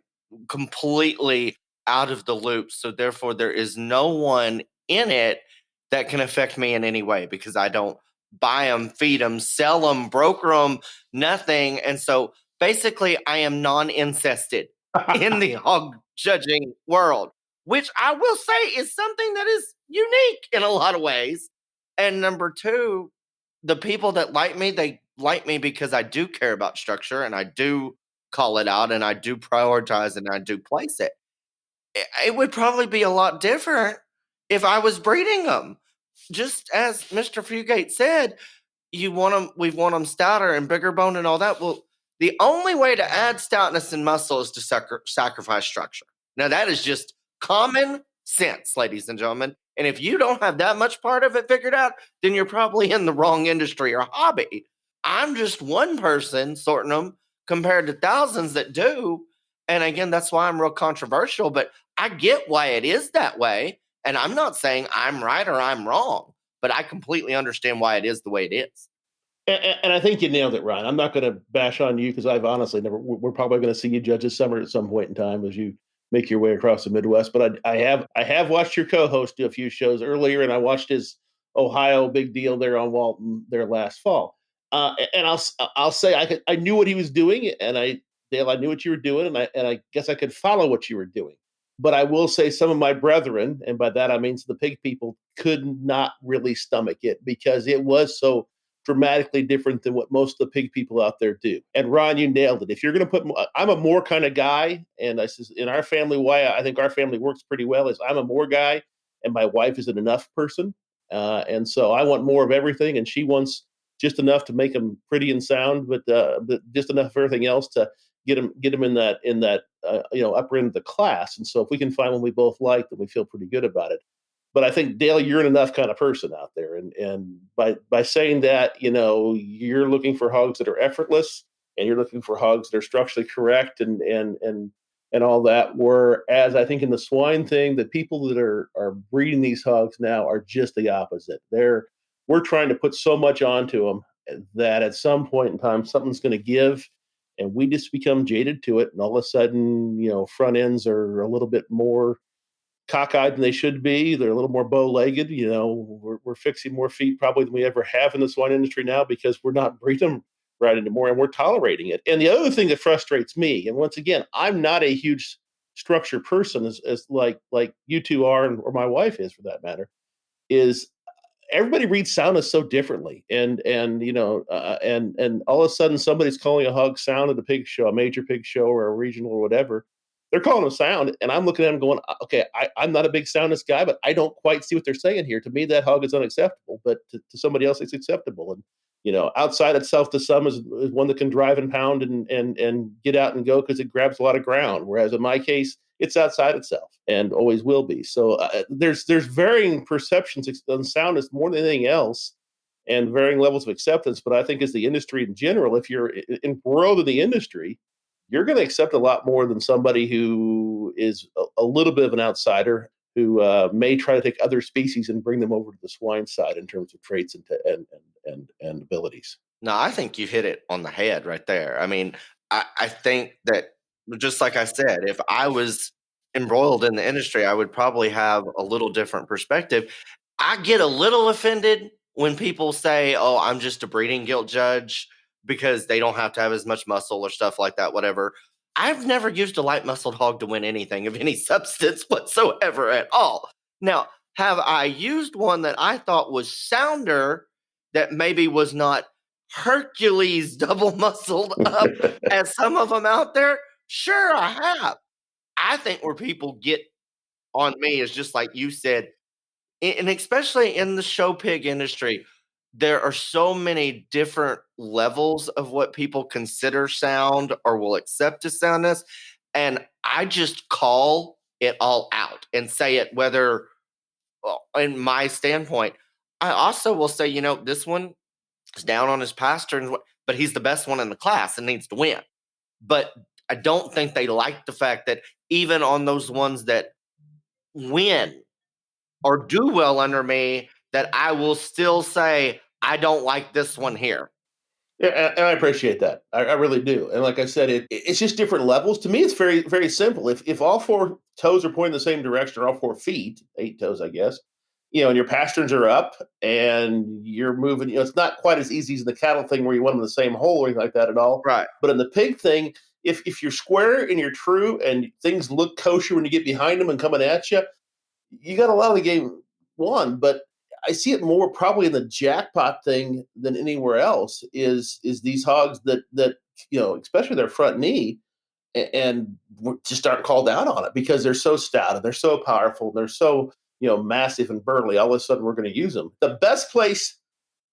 completely out of the loop. So therefore, there is no one in it that can affect me in any way, because I don't buy them, feed them, sell them, broker them, nothing. And so basically, I am non-incested in the hog judging world, which I will say is something that is unique in a lot of ways. And number two, the people that like me, they like me because I do care about structure, and I do call it out, and I do prioritize, and I do place it. It would probably be a lot different if I was breeding them. Just as Mr. Fugate said, we want them stouter and bigger bone and all that. Well, the only way to add stoutness and muscle is to sacrifice structure. Now, that is just common sense, ladies and gentlemen. And if you don't have that much part of it figured out, then you're probably in the wrong industry or hobby. I'm just one person sorting them compared to thousands that do. And again, that's why I'm real controversial, but I get why it is that way. And I'm not saying I'm right or I'm wrong, but I completely understand why it is the way it is. And I think you nailed it, Ron. I'm not going to bash on you because I've honestly never. We're probably going to see you judge this summer at some point in time as you make your way across the Midwest. But I have watched your co-host do a few shows earlier, and I watched his Ohio big deal there on Walton there last fall. And I'll say I knew what he was doing, and Dale, I knew what you were doing, and I guess I could follow what you were doing. But I will say some of my brethren, and by that I mean the pig people, could not really stomach it because it was so dramatically different than what most of the pig people out there do. And Ron, you nailed it. If you're going to put, I'm a more kind of guy, and I says in our family, why I think our family works pretty well is I'm a more guy, and my wife is an enough person, and so I want more of everything, and she wants just enough to make them pretty and sound, but just enough of everything else to get them in that upper end of the class. And so if we can find one we both like, then we feel pretty good about it. But I think, Dale, you're an enough kind of person out there. And by saying that, you're looking for hogs that are effortless, and you're looking for hogs that are structurally correct and all that. Whereas I think in the swine thing, the people that are breeding these hogs now are just the opposite. We're trying to put so much onto them that at some point in time, something's going to give, and we just become jaded to it. And all of a sudden, front ends are a little bit more cockeyed than they should be. They're a little more bow-legged. We're fixing more feet probably than we ever have in the swine industry now because we're not breeding them right anymore, and we're tolerating it. And the other thing that frustrates me, and once again, I'm not a huge structure person as like you two are, or my wife is for that matter, is everybody reads soundness so differently, and all of a sudden somebody's calling a hog sound at a pig show, a major pig show or a regional or whatever. They're calling them sound, and I'm looking at them going, okay, I'm not a big soundness guy, but I don't quite see what they're saying here. To me, that hog is unacceptable, but to somebody else, it's acceptable. And outside itself to some is one that can drive and pound and get out and go because it grabs a lot of ground. Whereas in my case, it's outside itself and always will be. So there's varying perceptions on soundness more than anything else, and varying levels of acceptance. But I think as the industry in general, if you're embroiled in the industry, you're going to accept a lot more than somebody who is a little bit of an outsider who may try to take other species and bring them over to the swine side in terms of traits and abilities. No, I think you hit it on the head right there. I mean, I think that, just like I said, if I was embroiled in the industry, I would probably have a little different perspective. I get a little offended when people say, oh, I'm just a breeding guilt judge because they don't have to have as much muscle or stuff like that, whatever. I've never used a light muscled hog to win anything of any substance whatsoever at all. Now, have I used one that I thought was sounder, that maybe was not Hercules double muscled up as some of them out there? Sure, I have. I think where people get on me is just like you said, and especially in the show pig industry, there are so many different levels of what people consider sound or will accept as soundness. And I just call it all out and say it, whether in my standpoint. I also will say, this one is down on his pasture, but he's the best one in the class and needs to win. But I don't think they like the fact that even on those ones that win or do well under me, that I will still say, I don't like this one here. Yeah, and I appreciate that. I really do. And like I said, it's just different levels. To me, it's very, very simple. If all four toes are pointing the same direction, or all 4 feet, 8 toes, I guess, and your pasterns are up and you're moving, it's not quite as easy as the cattle thing where you want them in the same hole or anything like that at all. Right. But in the pig thing, if you're square and you're true and things look kosher when you get behind them and coming at you, you got a lot of the game won. But I see it more probably in the jackpot thing than anywhere else. Is these hogs that especially their front knee, and just aren't called out on it because they're so stout and they're so powerful and they're so massive and burly. All of a sudden, we're going to use them. The best place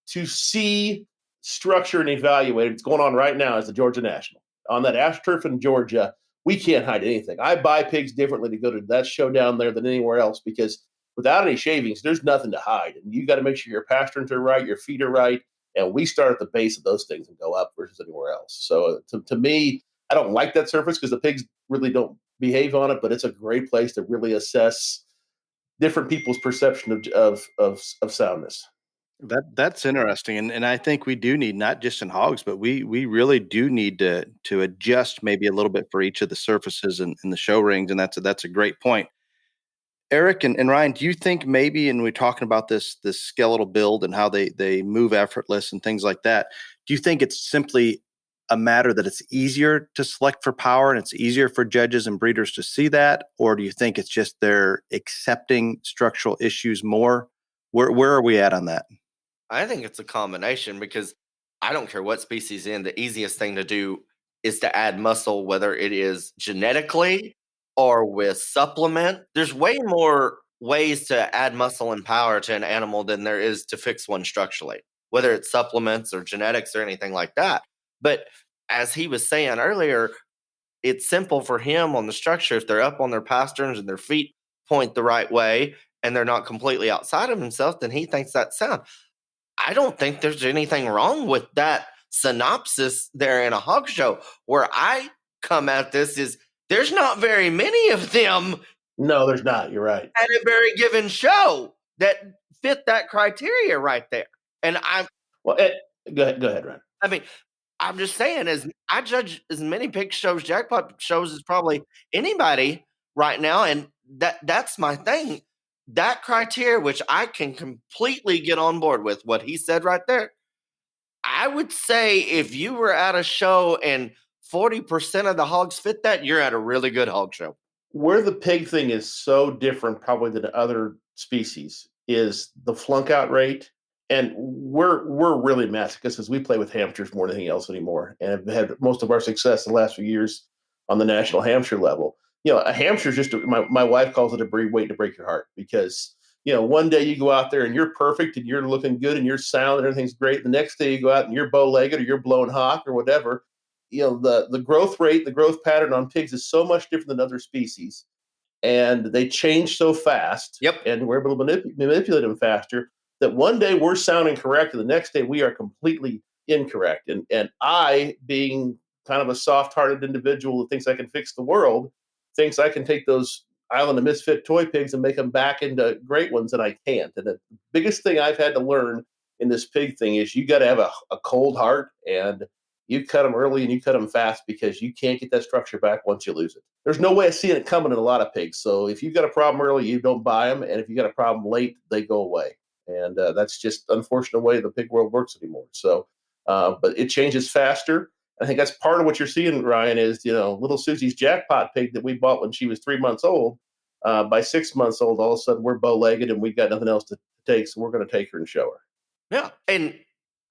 to see structure and evaluate it's going on right now is the Georgia National on that AstroTurf in Georgia. We can't hide anything. I buy pigs differently to go to that show down there than anywhere else because without any shavings, there's nothing to hide. And you got to make sure your pasterns are right, your feet are right. And we start at the base of those things and go up versus anywhere else. So to me, I don't like that surface because the pigs really don't behave on it, but it's a great place to really assess different people's perception of soundness. That's interesting, and I think we do need, not just in hogs, but we really do need to adjust maybe a little bit for each of the surfaces in the show rings, and that's a great point. Eric and Ryan, do you think maybe, and we're talking about this skeletal build and how they move effortless and things like that, do you think it's simply a matter that it's easier to select for power and it's easier for judges and breeders to see that, or do you think it's just they're accepting structural issues more? Where are we at on that? I think it's a combination because I don't care what species in, the easiest thing to do is to add muscle, whether it is genetically or with supplement. There's way more ways to add muscle and power to an animal than there is to fix one structurally, whether it's supplements or genetics or anything like that. But as he was saying earlier, it's simple for him on the structure. If they're up on their pasterns and their feet point the right way and they're not completely outside of himself, then he thinks that's sound. I don't think there's anything wrong with that synopsis there in a hog show. Where I come at this is there's not very many of them. No, there's not. You're right. At a very given show that fit that criteria right there. And go ahead, Ryan. I mean, I'm just saying, as I judge as many pig shows, jackpot shows as probably anybody right now, and that's my thing. That criteria, which I can completely get on board with what he said right there. I would say if you were at a show and 40% of the hogs fit that, you're at a really good hog show. Where the pig thing is so different probably than other species is the flunk out rate. And we're really masochists because we play with hamsters more than anything else anymore and have had most of our success in the last few years on the national hamster level. A hamster is just, my wife calls it a breed waiting to break your heart because, one day you go out there and you're perfect and you're looking good and you're sound and everything's great. The next day you go out and you're bow-legged or you're blowing hawk or whatever. The growth rate, the growth pattern on pigs is so much different than other species. And they change so fast. Yep. And we're able to manipulate them faster that one day we're sounding correct and the next day we are completely incorrect. And I, being kind of a soft-hearted individual who thinks I can fix the world, thinks I can take those Island of Misfit toy pigs and make them back into great ones, and I can't. And the biggest thing I've had to learn in this pig thing is you got to have a cold heart, and you cut them early and you cut them fast because you can't get that structure back once you lose it. There's no way of seeing it coming in a lot of pigs. So if you've got a problem early, you don't buy them, and if you got a problem late, they go away. And that's just unfortunate way the pig world works anymore. So, but it changes faster. I think that's part of what you're seeing, Ryan, is, little Susie's jackpot pig that we bought when she was 3 months old. By 6 months old, all of a sudden we're bow-legged and we've got nothing else to take, so we're going to take her and show her. Yeah, and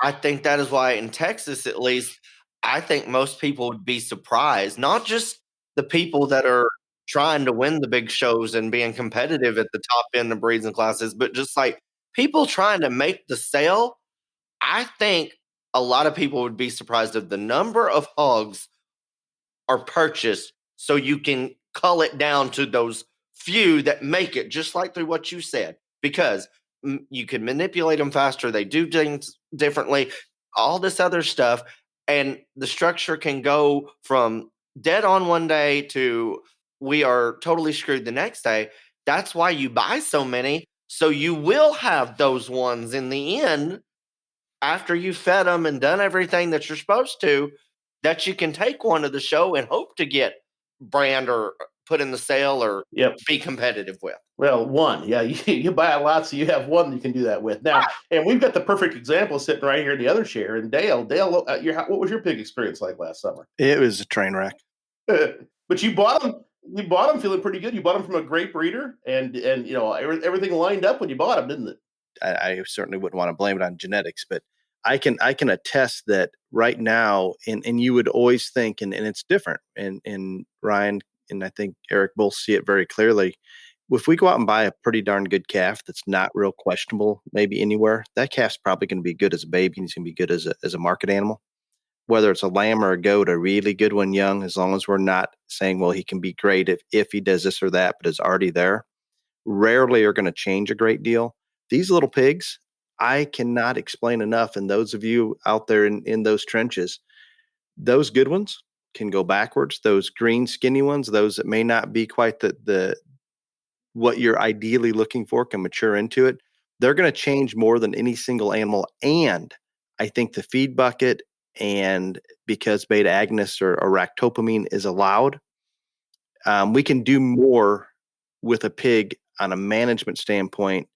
I think that is why in Texas, at least, I think most people would be surprised, not just the people that are trying to win the big shows and being competitive at the top end of breeds and classes, but just like people trying to make the sale. I think a lot of people would be surprised of the number of hogs are purchased so you can cull it down to those few that make it, just like through what you said, because you can manipulate them faster. They do things differently, all this other stuff. And the structure can go from dead on one day to we are totally screwed the next day. That's why you buy so many. So you will have those ones in the end after you fed them and done everything that you're supposed to, that you can take one to the show and hope to get brand or put in the sale or be competitive with. Well, one, yeah, you buy a lot, so you have one you can do that with. Now, and we've got the perfect example sitting right here in the other chair. And Dale, what was your pig experience like last summer? It was a train wreck. But you bought them. You bought them feeling pretty good. You bought them from a great breeder, and everything lined up when you bought them, didn't it? I certainly wouldn't want to blame it on genetics, but I can attest that right now, and you would always think, and it's different. And Ryan and I think Eric both see it very clearly. If we go out and buy a pretty darn good calf that's not real questionable, maybe anywhere, that calf's probably going to be good as a baby, and he's going to be good as a market animal. Whether it's a lamb or a goat, a really good one young, as long as we're not saying, well, he can be great if he does this or that, but is already there, rarely are going to change a great deal. These little pigs, I cannot explain enough. And those of you out there in those trenches, those good ones can go backwards. Those green, skinny ones, those that may not be quite the what you're ideally looking for, can mature into it. They're going to change more than any single animal. And I think the feed bucket, and because beta agonists or ractopamine is allowed, we can do more with a pig on a management standpoint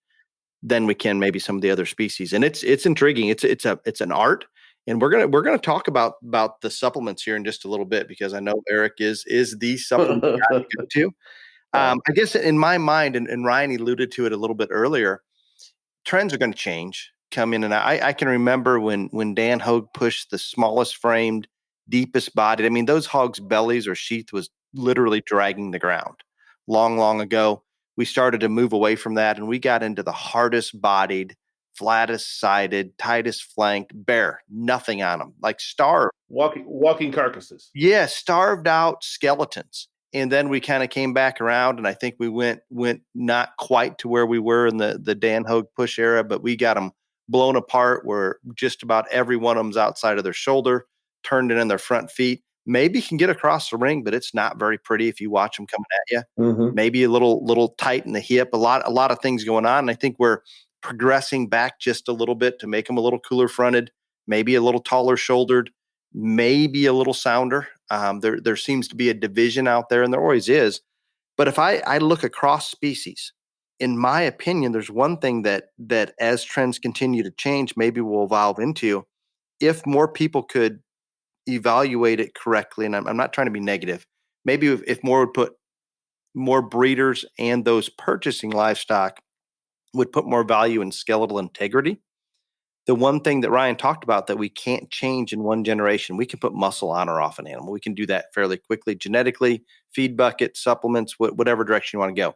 than we can maybe some of the other species. And it's intriguing. It's an art. And we're gonna talk about the supplements here in just a little bit, because I know Eric is the supplement guy to go to. I guess in my mind, and Ryan alluded to it a little bit earlier, trends are going to change, come in and out. I can remember when Dan Hogue pushed the smallest framed, deepest bodied. I mean, those hogs' bellies or sheath was literally dragging the ground. Long ago, we started to move away from that, and we got into the hardest bodied, flattest sided, tightest flanked, bare, nothing on them, like starved. Walking carcasses. Yeah, starved out skeletons. And then we kind of came back around, and I think we went not quite to where we were in the Dan Hogue push era, but we got them blown apart where just about every one of them's outside of their shoulder, turned in their front feet. Maybe can get across the ring, but it's not very pretty if you watch them coming at you. Mm-hmm. Maybe a little tight in the hip, a lot of things going on. And I think we're progressing back just a little bit to make them a little cooler fronted, maybe a little taller shouldered, maybe a little sounder. There seems to be a division out there, and there always is. But if I look across species, in my opinion, there's one thing that as trends continue to change, maybe we'll evolve into, if more people could evaluate it correctly. And I'm not trying to be negative. Maybe if more would put more breeders and those purchasing livestock would put more value in skeletal integrity. The one thing that Ryan talked about that we can't change in one generation, we can put muscle on or off an animal. We can do that fairly quickly, genetically, feed bucket, supplements, whatever direction you want to go.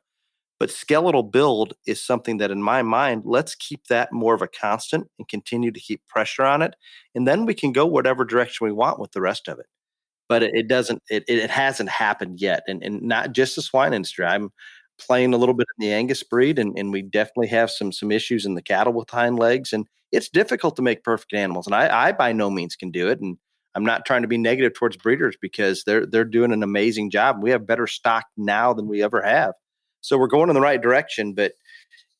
But skeletal build is something that in my mind, let's keep that more of a constant and continue to keep pressure on it. And then we can go whatever direction we want with the rest of it. But it hasn't happened yet. And not just the swine industry. I'm playing a little bit in the Angus breed, and we definitely have some issues in the cattle with hind legs. And it's difficult to make perfect animals. And I by no means can do it. And I'm not trying to be negative towards breeders, because they're doing an amazing job. We have better stock now than we ever have. So we're going in the right direction, but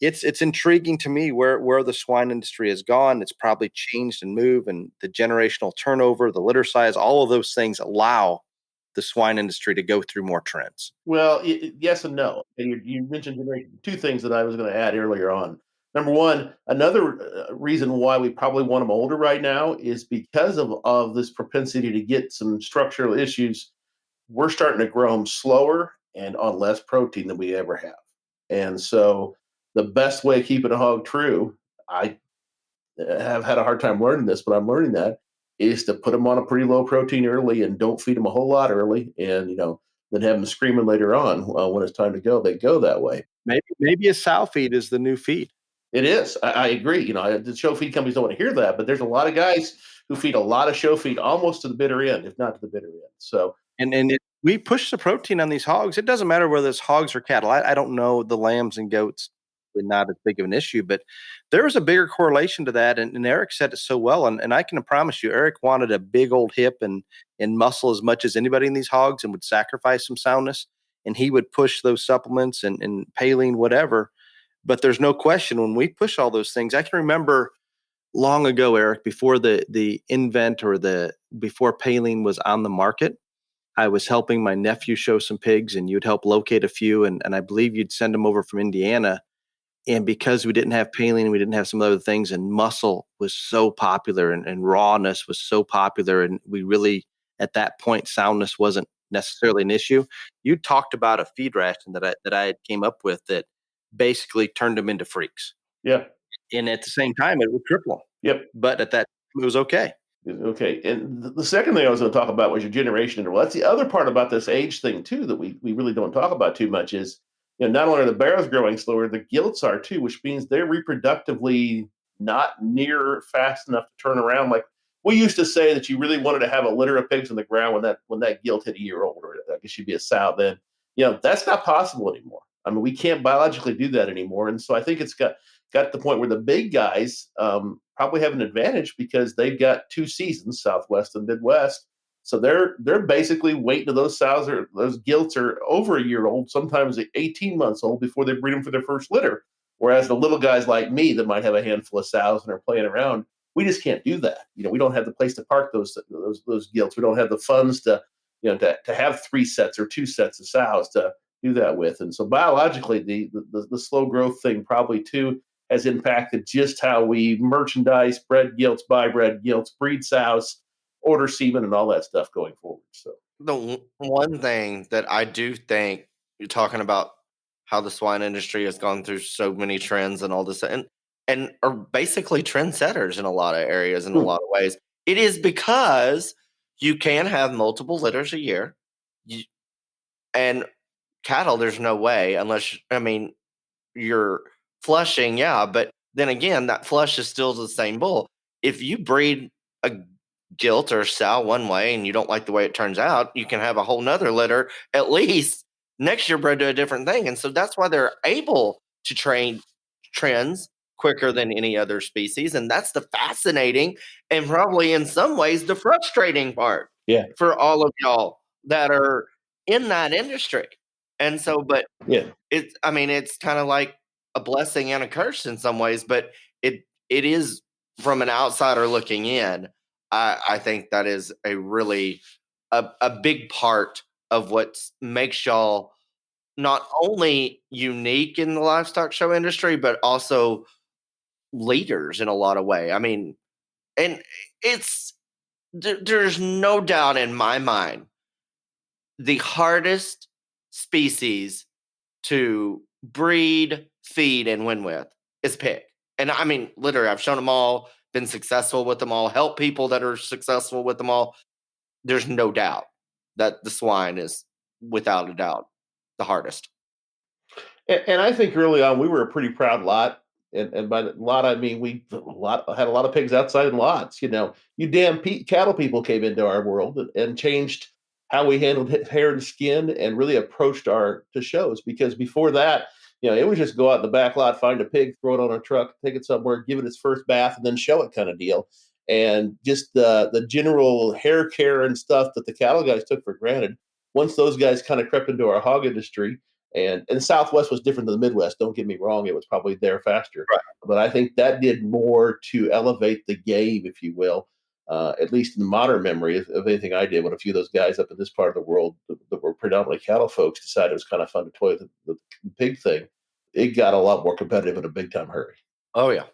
it's intriguing to me where the swine industry has gone. It's probably changed and moved, and the generational turnover, the litter size, all of those things allow the swine industry to go through more trends. Well, yes and no. And you mentioned two things that I was going to add earlier on. Number one, another reason why we probably want them older right now is because of this propensity to get some structural issues. We're starting to grow them slower and on less protein than we ever have. And so the best way of keeping a hog true, I have had a hard time learning this, but I'm learning that, is to put them on a pretty low protein early and don't feed them a whole lot early. And, then have them screaming later on when it's time to go. They go that way. Maybe a sow feed is the new feed. It is. I agree. The show feed companies don't want to hear that, but there's a lot of guys who feed a lot of show feed almost to the bitter end, if not to the bitter end. So, and we push the protein on these hogs. It doesn't matter whether it's hogs or cattle. I don't know the lambs and goats probably not as big of an issue, but there was a bigger correlation to that. And Eric said it so well. And I can promise you, Eric wanted a big old hip and muscle as much as anybody in these hogs and would sacrifice some soundness. And he would push those supplements and Paline, whatever. But there's no question when we push all those things, I can remember long ago, Eric, before the invent or before Paline was on the market, I was helping my nephew show some pigs, and you'd help locate a few. And I believe you'd send them over from Indiana. And because we didn't have Paline, we didn't have some other things, and muscle was so popular and rawness was so popular. And we really, at that point, soundness wasn't necessarily an issue. You talked about a feed ration that I had came up with that basically turned them into freaks. Yeah. And at the same time, it would cripple them. Yep. But at that time, it was okay. Okay. And the second thing I was going to talk about was your generation interval. That's the other part about this age thing, too, that we really don't talk about too much is, not only are the barrels growing slower, the gilts are, too, which means they're reproductively not near fast enough to turn around. Like we used to say that you really wanted to have a litter of pigs on the ground when that gilt hit a year old, or I guess you'd be a sow then. That's not possible anymore. I mean, we can't biologically do that anymore. And so I think it's got to the point where the big guys probably have an advantage because they've got 2 seasons, Southwest and Midwest. So they're basically waiting till those sows or those gilts are over a year old, sometimes 18 months old before they breed them for their first litter. Whereas the little guys like me that might have a handful of sows and are playing around, we just can't do that. We don't have the place to park those gilts. We don't have the funds to have 3 sets or 2 sets of sows to do that with. And so biologically, the slow growth thing probably too has impacted just how we merchandise, bred gilts, buy bred gilts, breed sows, order semen, and all that stuff going forward. So the one thing that I do think you're talking about how the swine industry has gone through so many trends and all this and are basically trendsetters in a lot of areas in a lot of ways. It is because you can have multiple litters a year. And cattle, there's no way unless, you're flushing, yeah, but then again, that flush is still the same bull. If you breed a gilt or sow one way and you don't like the way it turns out, you can have a whole nother litter at least next year bred to a different thing. And so that's why they're able to train trends quicker than any other species. And that's the fascinating and probably in some ways the frustrating part for all of y'all that are in that industry. And so, but it's kind of like a blessing and a curse in some ways, but it is from an outsider looking in. I think that is a really a big part of what makes y'all not only unique in the livestock show industry, but also leaders in a lot of way. And there's no doubt in my mind, the hardest species to breed, feed, and win with is pig. And literally, I've shown them all, been successful with them all, help people that are successful with them all. There's no doubt that the swine is, without a doubt, the hardest. And I think early on we were a pretty proud lot. And by the lot, I mean we had a lot of pigs outside in lots. You damn cattle people came into our world and changed how we handled hair and skin and really approached to shows. Because before that, it was just go out in the back lot, find a pig, throw it on a truck, take it somewhere, give it its first bath, and then show it kind of deal. And just the general hair care and stuff that the cattle guys took for granted. Once those guys kind of crept into our hog industry, and Southwest was different than the Midwest. Don't get me wrong; it was probably there faster. Right. But I think that did more to elevate the game, if you will, at least in the modern memory of anything I did. When a few of those guys up in this part of the world that were predominantly cattle folks decided it was kind of fun to toy with the pig thing, it got a lot more competitive in a big time hurry. Oh yeah.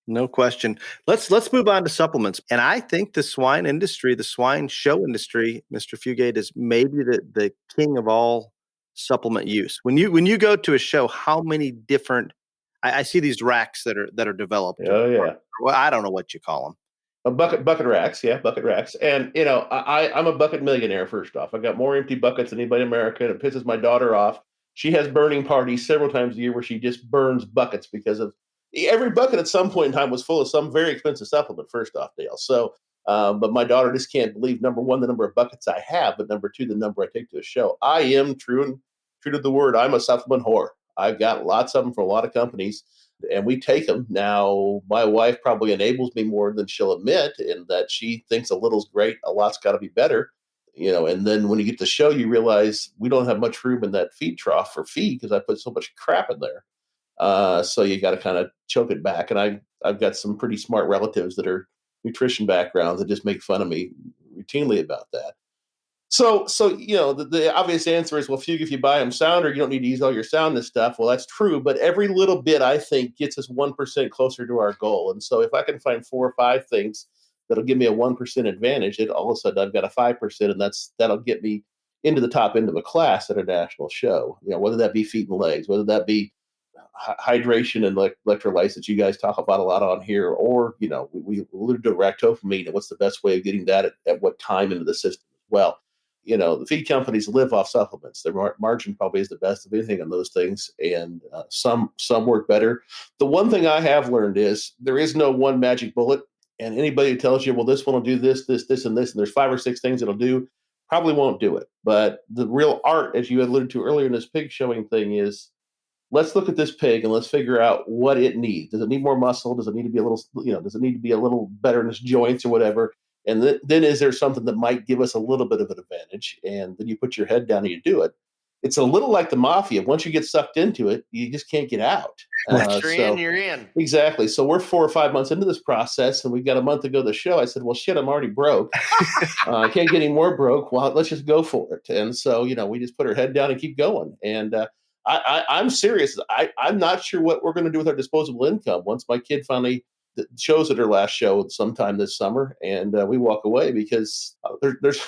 No question. Let's move on to supplements. And I think the swine industry, the swine show industry, Mr. Fugate, is maybe the king of all supplement use. When you go to a show, how many different I see these racks that are developed. Oh yeah. Well, I don't know what you call them. Bucket racks, bucket racks. And I'm a bucket millionaire. First off, I got more empty buckets than anybody in America, and it pisses my daughter off. She has burning parties several times a year where she just burns buckets because of every bucket at some point in time was full of some very expensive supplement. First off, Dale. So, but my daughter just can't believe, number one, the number of buckets I have, but number two, the number I take to a show. I am true to the word. I'm a supplement whore. I've got lots of them from a lot of companies, and we take them. Now, my wife probably enables me more than she'll admit, in that she thinks a little's great, a lot's got to be better. And then when you get to show, you realize we don't have much room in that feed trough for feed because I put so much crap in there. So you got to kind of choke it back. And I've got some pretty smart relatives that are nutrition backgrounds that just make fun of me routinely about that. So the obvious answer is, well, Fugue, if you buy them sounder, you don't need to use all your soundness stuff. Well, that's true, but every little bit, I think, gets us 1% closer to our goal. And so if I can find 4 or 5 things that'll give me a 1% advantage, all of a sudden I've got a 5%, and that'll get me into the top end of a class at a national show. Whether that be feet and legs, whether that be hydration and electrolytes that you guys talk about a lot on here, or we alluded to ractopamine and what's the best way of getting that at what time into the system as well. The feed companies live off supplements. Their margin probably is the best of anything on those things, and some work better. The one thing I have learned is there is no one magic bullet, and anybody who tells you, well, this one will do this, this, this, and this, and there's 5 or 6 things it'll do, probably won't do it. But the real art, as you alluded to earlier in this pig showing thing, is let's look at this pig and let's figure out what it needs. Does it need more muscle? Does it need to be a little, does it need to be a little better in its joints or whatever? And then is there something that might give us a little bit of an advantage? And then you put your head down and you do it. It's a little like the mafia. Once you get sucked into it, you just can't get out. Once you're in, you're in. Exactly. So we're 4 or 5 months into this process, and we've got a month to go to the show. I said, well, shit, I'm already broke. I can't get any more broke. Well, let's just go for it. And so, we just put our head down and keep going. And I'm serious. I'm not sure what we're going to do with our disposable income once my kid finally shows at her last show sometime this summer, and we walk away, because there's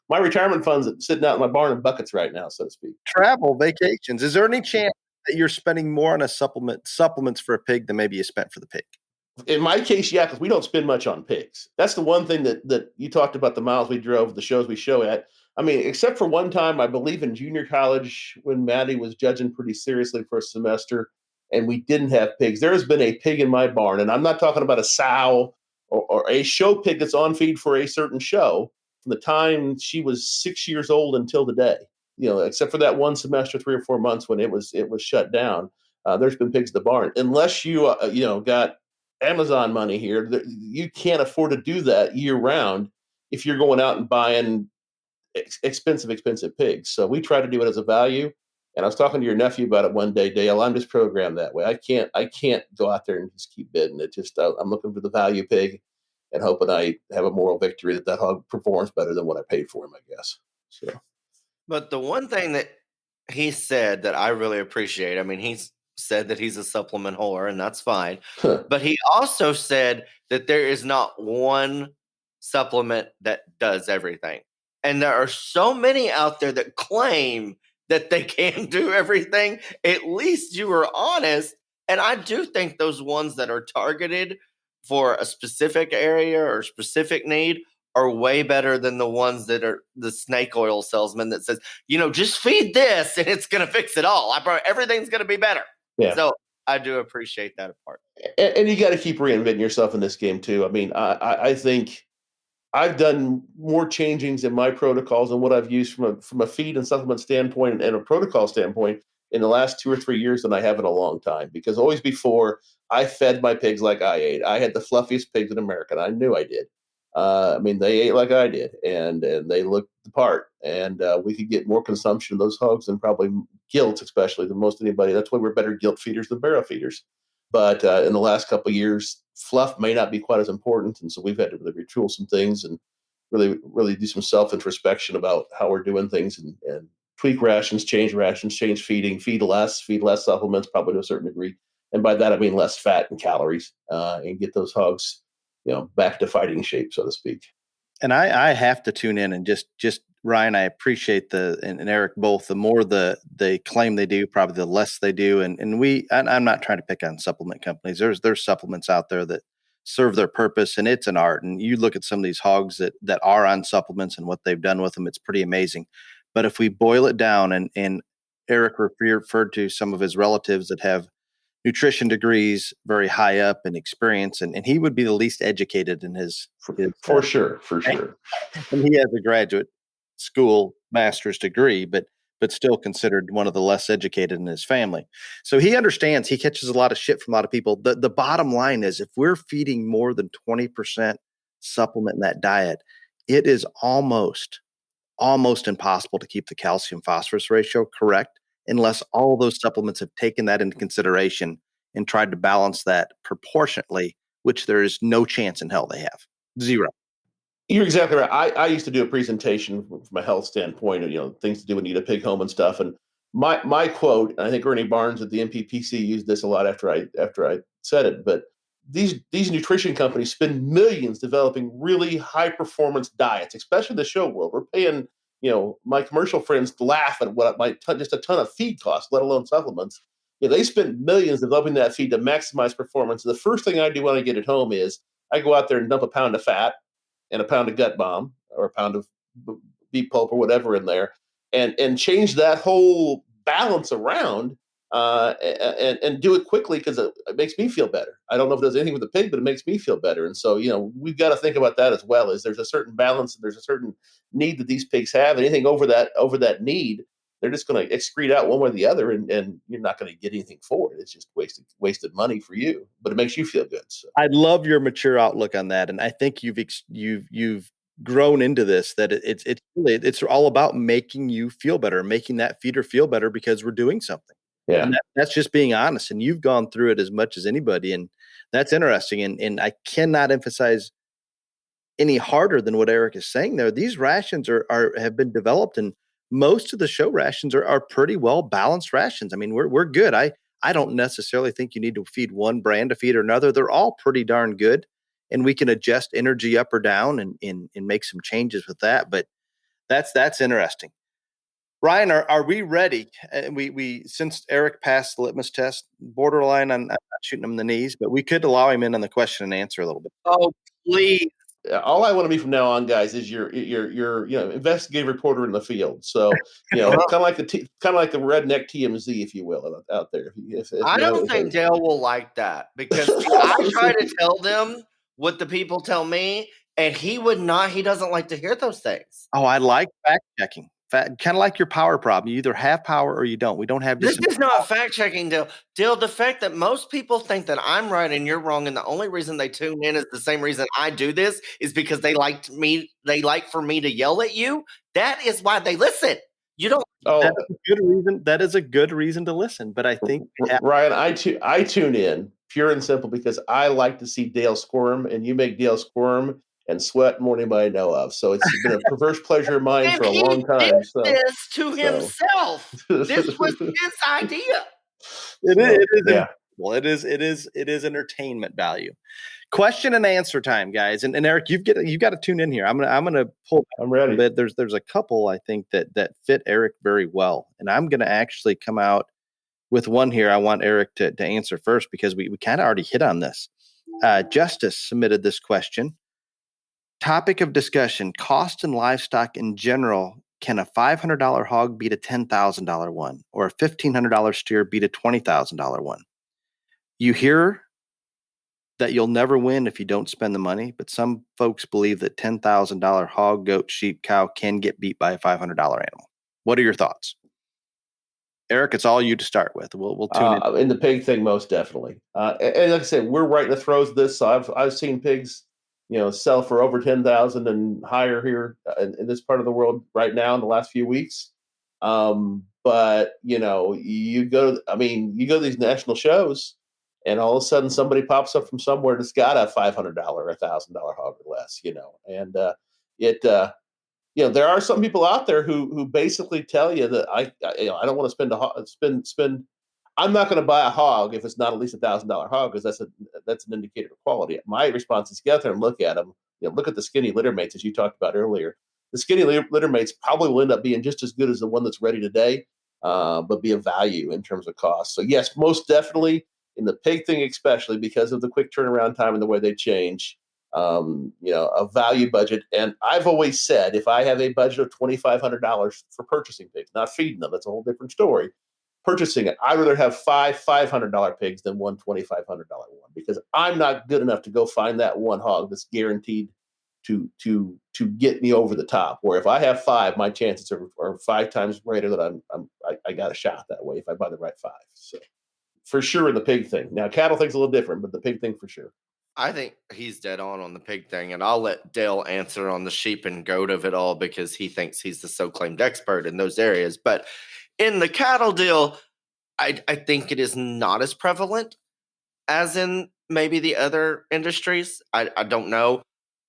my retirement fund's sitting out in my barn in buckets right now, so to speak. Travel, vacations. Is there any chance that you're spending more on supplements for a pig than maybe you spent for the pig? In my case, yeah, because we don't spend much on pigs. That's the one thing that you talked about, the miles we drove, the shows we show at. I mean, except for one time, I believe in junior college, when Maddie was judging pretty seriously for a semester, and we didn't have pigs. There has been a pig in my barn, and I'm not talking about a sow or a show pig that's on feed for a certain show, from the time she was 6 years old until today. Except for that one semester, 3 or 4 months when it was shut down. There's been pigs in the barn. Unless you got Amazon money here, you can't afford to do that year round if you're going out and buying expensive pigs. So we try to do it as a value. And I was talking to your nephew about it one day, Dale. I'm just programmed that way. I can't go out there and just keep bidding. It just, I'm looking for the value pig and hoping I have a moral victory that hog performs better than what I paid for him, I guess. So, but the one thing that he said that I really appreciate, I mean, he's said that he's a supplement whore, and that's fine. But he also said that there is not one supplement that does everything. And there are so many out there that claim that they can do everything. At least you were honest. And I do think those ones that are targeted for a specific area or specific need are way better than the ones that are the snake oil salesman that says, just feed this and it's going to fix it all. Everything's going to be better. Yeah. So I do appreciate that part. And you got to keep reinventing yourself in this game too. I mean, I think I've done more changings in my protocols and what I've used from a feed and supplement standpoint and a protocol standpoint in the last 2 or 3 years than I have in a long time. Because always before, I fed my pigs like I ate. I had the fluffiest pigs in America, and I knew I did. They ate like I did, and they looked the part. And we could get more consumption of those hogs and probably gilt, especially, than most anybody. That's why we're better gilt feeders than barrel feeders. But in the last couple of years, fluff may not be quite as important, and so we've had to really retool some things and really do some self-introspection about how we're doing things and tweak rations, change feeding, feed less supplements, probably to a certain degree. And by that, I mean less fat and calories, and get those hogs, back to fighting shape, so to speak. And I have to tune in and just Ryan, I appreciate and Eric both. The more they claim they do, probably the less they do. And I'm not trying to pick on supplement companies. There's supplements out there that serve their purpose, and it's an art. And you look at some of these hogs that are on supplements and what they've done with them, it's pretty amazing. But if we boil it down, and Eric referred to some of his relatives that have nutrition degrees very high up in experience, and he would be the least educated in his for sure. And he has a graduate school master's degree, but but still considered one of the less educated in his family. So he understands, he catches a lot of shit from a lot of people. The bottom line is, if we're feeding more than 20% supplement in that diet, it is almost impossible to keep the calcium phosphorus ratio correct unless all those supplements have taken that into consideration and tried to balance that proportionately, which there is no chance in hell they have. Zero. You're exactly right. I used to do a presentation from a health standpoint of, things to do when you eat a pig home and stuff. And my quote, and I think Ernie Barnes at the MPPC used this a lot after I said it, but these nutrition companies spend millions developing really high performance diets, especially in the show world. We're paying, my commercial friends laugh at what just a ton of feed costs, let alone supplements. They spend millions developing that feed to maximize performance. The first thing I do when I get at home is I go out there and dump a pound of fat and a pound of gut bomb or a pound of beef pulp or whatever in there, and change that whole balance around, and do it quickly because it makes me feel better. I don't know if it does anything with the pig, but it makes me feel better. And so, we've got to think about that as well. Is there's a certain balance, there's a certain need that these pigs have. Anything over that need, they're just going to excrete out one way or the other, and you're not going to get anything for it. It's just wasted money for you, but it makes you feel good. So. I love your mature outlook on that, and I think you've grown into this, that it's all about making you feel better, making that feeder feel better because we're doing something. Yeah, and that's just being honest. And you've gone through it as much as anybody, and that's interesting. And I cannot emphasize any harder than what Eric is saying there. These rations have been developed, and most of the show rations are pretty well balanced rations. I mean, we're good. I don't necessarily think you need to feed one brand to feed another. They're all pretty darn good, and we can adjust energy up or down and make some changes with that. But that's interesting. Ryan, are we ready? We since Eric passed the litmus test, borderline on not shooting him in the knees, but we could allow him in on the question and answer a little bit. Oh, please. All I want to be from now on, guys, is your investigative reporter in the field. So kind of like the redneck TMZ, if you will, out there. I don't think Dale will like that because I try to tell them what the people tell me, and he would not. He doesn't like to hear those things. Oh, I like fact checking. Kind of like your power problem. You either have power or you don't. We don't have this is not fact checking, Dale. Dale, the fact that most people think that I'm right and you're wrong, and the only reason they tune in is the same reason I do this is because they like for me to yell at you. That is why they listen. You don't. Oh, that's a good reason. That is a good reason to listen. But I think Ryan, I tune in pure and simple because I like to see Dale squirm, and you make Dale squirm and sweat more than anybody I know of. So it's been a perverse pleasure of mine for a long time. This to himself. This was his idea. It is. Yeah. Well, it is entertainment value. Question and answer time, guys. And Eric, you've got to tune in here. I'm gonna pull. I'm ready. A bit. There's a couple I think that fit Eric very well, and I'm gonna actually come out with one here. I want Eric to answer first because we kind of already hit on this. Justice submitted this question. Topic of discussion: cost in livestock in general. Can a $500 hog beat a $10,000 one, or a $1,500 steer beat a $20,000 one? You hear that you'll never win if you don't spend the money, but some folks believe that $10,000 hog, goat, sheep, cow can get beat by a $500 animal. What are your thoughts? Eric, it's all you to start with. We'll tune in. In the pig thing, most definitely. And like I said, we're right in the throes of this. So I've seen pigs, sell for over 10,000 and higher here in this part of the world right now in the last few weeks. But you go to these national shows, and all of a sudden somebody pops up from somewhere that's got a $500 or $1,000 hog or less, and there are some people out there who basically tell you that I don't want to spend. I'm not going to buy a hog if it's not at least $1,000 hog because that's an indicator of quality. My response is get out there and look at them. Look at the skinny litter mates as you talked about earlier. The skinny litter mates probably will end up being just as good as the one that's ready today, but be a value in terms of cost. So yes, most definitely in the pig thing, especially because of the quick turnaround time and the way they change. A value budget. And I've always said, if I have a budget of $2,500 for purchasing pigs, not feeding them, that's a whole different story. Purchasing it, I'd rather have five $500 pigs than one $2,500 one because I'm not good enough to go find that one hog that's guaranteed to get me over the top. Where if I have 5, my chances are 5 times greater that I got a shot that way if I buy the right 5. So for sure in the pig thing. Now cattle thing's a little different, but the pig thing for sure. I think he's dead on the pig thing, and I'll let Dale answer on the sheep and goat of it all because he thinks he's the so-claimed expert in those areas. But in the cattle deal, I think it is not as prevalent as in maybe the other industries. I don't know.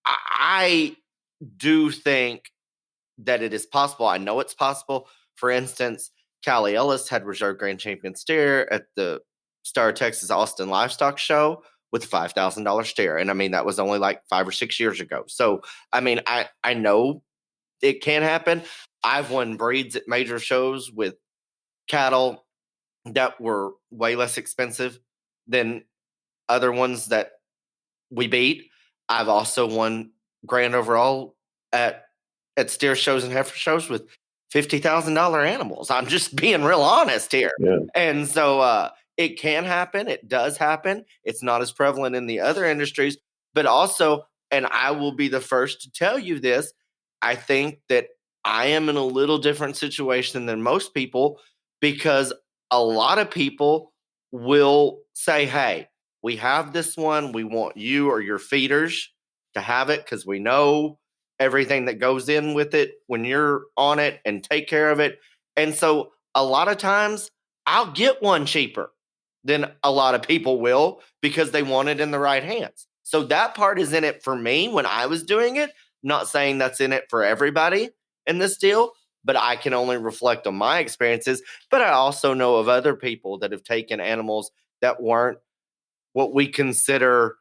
I do think that it is possible. I know it's possible. For instance, Callie Ellis had reserve grand champion steer at the Star of Texas Austin Livestock Show with a $5,000 steer. And I mean, that was only like 5 or 6 years ago. So, I mean, I know it can happen. I've won breeds at major shows with cattle that were way less expensive than other ones that we beat. I've also won grand overall at steer shows and heifer shows with $50,000 animals. I'm just being real honest here. Yeah. And so it can happen. It does happen. It's not as prevalent in the other industries, but also, and I will be the first to tell you this, I think that I am in a little different situation than most people because a lot of people will say, hey, we have this one. We want you or your feeders to have it because we know everything that goes in with it when you're on it and take care of it. And so a lot of times I'll get one cheaper than a lot of people will because they want it in the right hands. So that part is in it for me when I was doing it. Not saying that's in it for everybody in this deal, but I can only reflect on my experiences. But I also know of other people that have taken animals that weren't what we consider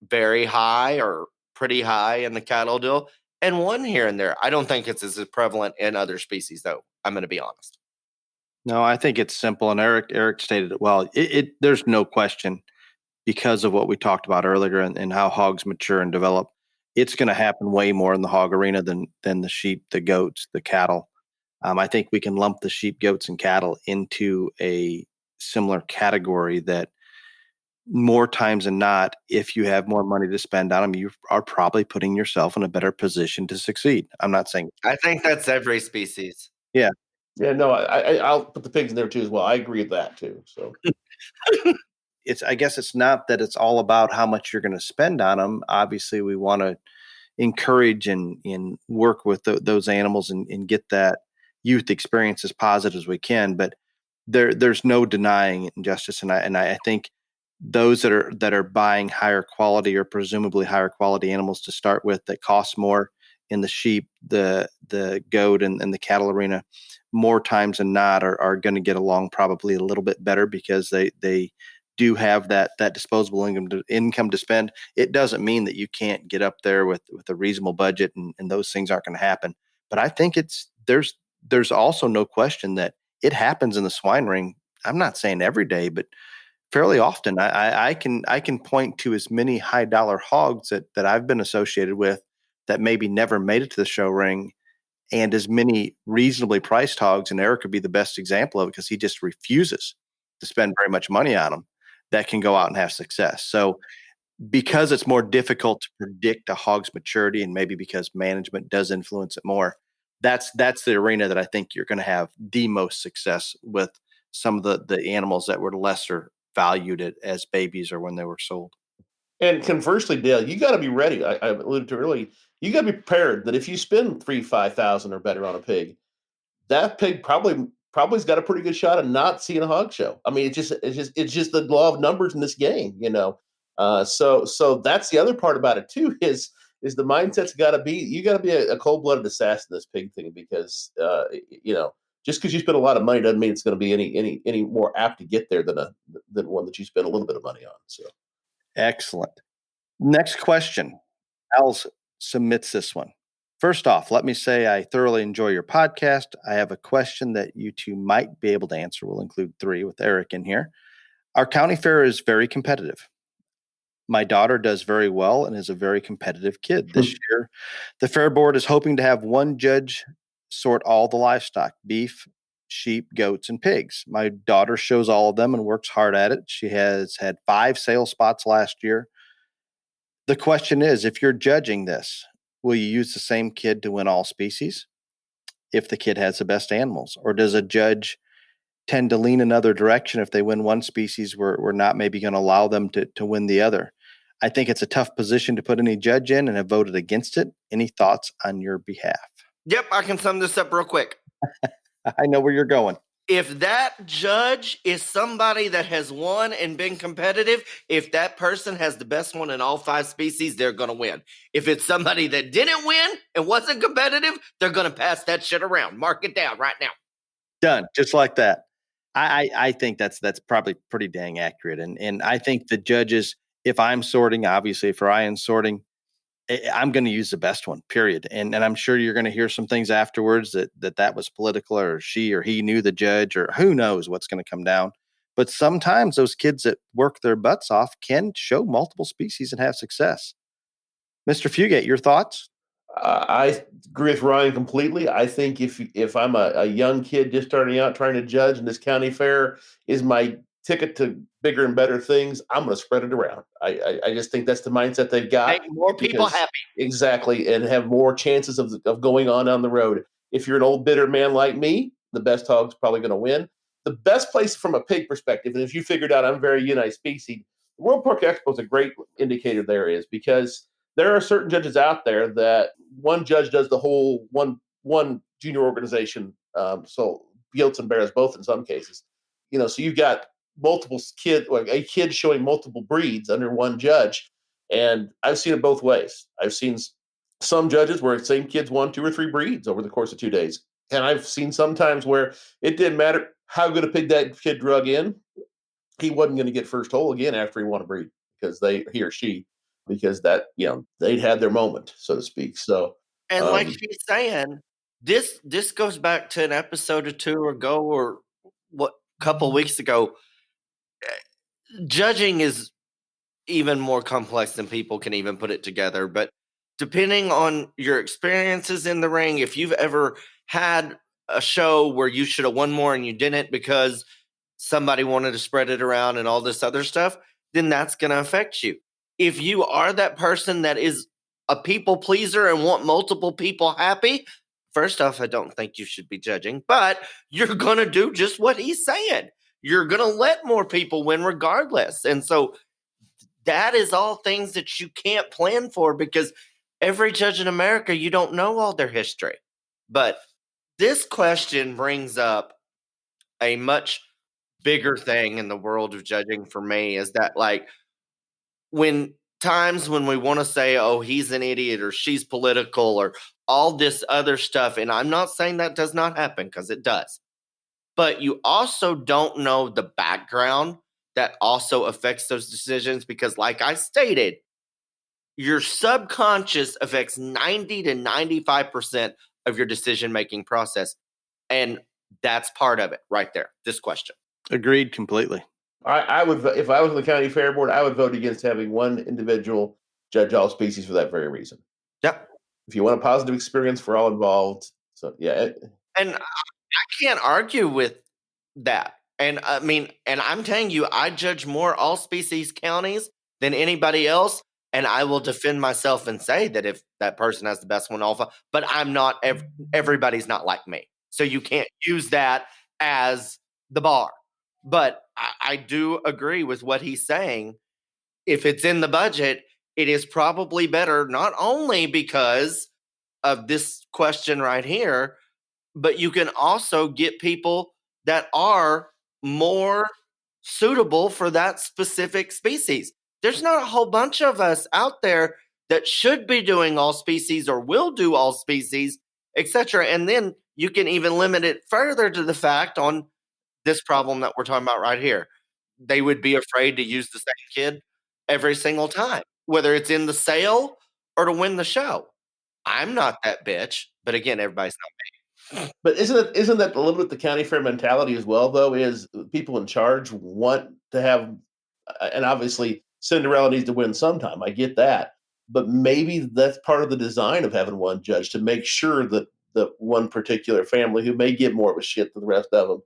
very high or pretty high in the cattle deal and one here and there. I don't think it's as prevalent in other species, though. I'm going to be honest. No, I think it's simple, and Eric stated it well. There's no question because of what we talked about earlier and how hogs mature and develop. It's going to happen way more in the hog arena than the sheep, the goats, the cattle. I think we can lump the sheep, goats, and cattle into a similar category that more times than not, if you have more money to spend on them, you are probably putting yourself in a better position to succeed. I'm not saying. I think that's every species. Yeah. Yeah, no, I'll put the pigs in there too as well. I agree with that too. So I guess it's not that it's all about how much you're going to spend on them. Obviously, we want to encourage and work with those animals and get that youth experience as positive as we can. But there's no denying injustice, and I think those that are buying higher quality or presumably higher quality animals to start with that cost more in the sheep, the goat, and the cattle arena, more times than not are going to get along probably a little bit better because they do have that disposable income to spend. It doesn't mean that you can't get up there with a reasonable budget and those things aren't going to happen. But I think there's also no question that it happens in the swine ring. I'm not saying every day, but fairly often. I can point to as many high dollar hogs that I've been associated with that maybe never made it to the show ring, and as many reasonably priced hogs, and Eric could be the best example of it because he just refuses to spend very much money on them, that can go out and have success. So because it's more difficult to predict a hog's maturity, and maybe because management does influence it more, that's the arena that I think you're going to have the most success with some of the animals that were lesser valued as babies or when they were sold. And conversely, Dale, you got to be ready. I alluded to earlier. You got to be prepared that if you spend $5,000 or better on a pig, that pig probably's got a pretty good shot of not seeing a hog show. I mean, it's just the law of numbers in this game, you know. So that's the other part about it too is the mindset's got to be you got to be a cold-blooded assassin in this pig thing because you know, just because you spend a lot of money doesn't mean it's going to be any more apt to get there than one that you spend a little bit of money on. So. Excellent. Next question. Al submits this one. First off, let me say I thoroughly enjoy your podcast. I have a question that you two might be able to answer. We'll include 3 with Eric in here. Our county fair is very competitive. My daughter does very well and is a very competitive kid. This year, the fair board is hoping to have one judge sort all the livestock: beef, sheep, goats, and pigs. My daughter shows all of them and works hard at it. She has had 5 sale spots last year. The question is, if you're judging this, will you use the same kid to win all species if the kid has the best animals? Or does a judge tend to lean another direction if they win one species, we're not maybe going to allow them to win the other? I think it's a tough position to put any judge in, and have voted against it. Any thoughts on your behalf? Yep, I can sum this up real quick. I know where you're going. If that judge is somebody that has won and been competitive, if that person has the best one in all 5 species, they're going to win. If it's somebody that didn't win and wasn't competitive, they're going to pass that shit around. Mark it down right now. Done. Just like that. I think that's probably pretty dang accurate. And I think the judges, if I'm sorting, obviously if Ryan's sorting, I'm going to use the best one, period. And I'm sure you're going to hear some things afterwards that was political, or she or he knew the judge, or who knows what's going to come down. But sometimes those kids that work their butts off can show multiple species and have success. Mr. Fugate, your thoughts? I agree with Ryan completely. I think if I'm a young kid just starting out trying to judge, and this county fair is my ticket to bigger and better things, I'm going to spread it around. I just think that's the mindset they've got. Make more people happy. Exactly, and have more chances of going on down the road. If you're an old bitter man like me, the best hog's probably going to win. The best place from a pig perspective, and if you figured out I'm very unispecied, the World Pork Expo is a great indicator there, is because there are certain judges out there that one judge does the whole one junior organization. So Yields and Bears both in some cases. So you've got multiple kids, like a kid showing multiple breeds under one judge. And I've seen it both ways. I've seen some judges where the same kids won 2 or 3 breeds over the course of 2 days. And I've seen sometimes where it didn't matter how good a pig that kid drug in, he wasn't going to get first hole again after he won a breed, because he or she, because that, they'd had their moment, so to speak. So, and like she's saying, this goes back to an episode or 2 ago, or what, couple weeks ago. Judging is even more complex than people can even put it together. But depending on your experiences in the ring, if you've ever had a show where you should have won more and you didn't because somebody wanted to spread it around and all this other stuff, then that's going to affect you. If you are that person that is a people pleaser and want multiple people happy, first off, I don't think you should be judging, but you're going to do just what he's saying. You're going to let more people win regardless. And so that is all things that you can't plan for, because every judge in America, you don't know all their history. But this question brings up a much bigger thing in the world of judging for me, is that, like, when we want to say, oh, he's an idiot or she's political or all this other stuff, and I'm not saying that does not happen, because it does, but you also don't know the background that also affects those decisions, because like I stated, your subconscious affects 90 to 95% of your decision-making process. And that's part of it right there, this question. Agreed completely. I would, if I was on the county fair board, I would vote against having one individual judge all species for that very reason. Yep. If you want a positive experience for all involved. So, yeah. And I can't argue with that. And I mean, and I'm telling you, I judge more all species counties than anybody else. And I will defend myself and say that if that person has the best one alpha, but I'm not, everybody's not like me. So you can't use that as the bar. But I do agree with what he's saying. If it's in the budget, it is probably better, not only because of this question right here, but you can also get people that are more suitable for that specific species. There's not a whole bunch of us out there that should be doing all species or will do all species, etc. And then you can even limit it further to the fact on this problem that we're talking about right here. They would be afraid to use the same kid every single time, whether it's in the sale or to win the show. I'm not that bitch, but again, everybody's not me. But isn't that a little bit the county fair mentality as well, though, is people in charge want to have, and obviously Cinderella needs to win sometime. I get that. But maybe that's part of the design of having one judge, to make sure that the one particular family who may get more of a shit than the rest of them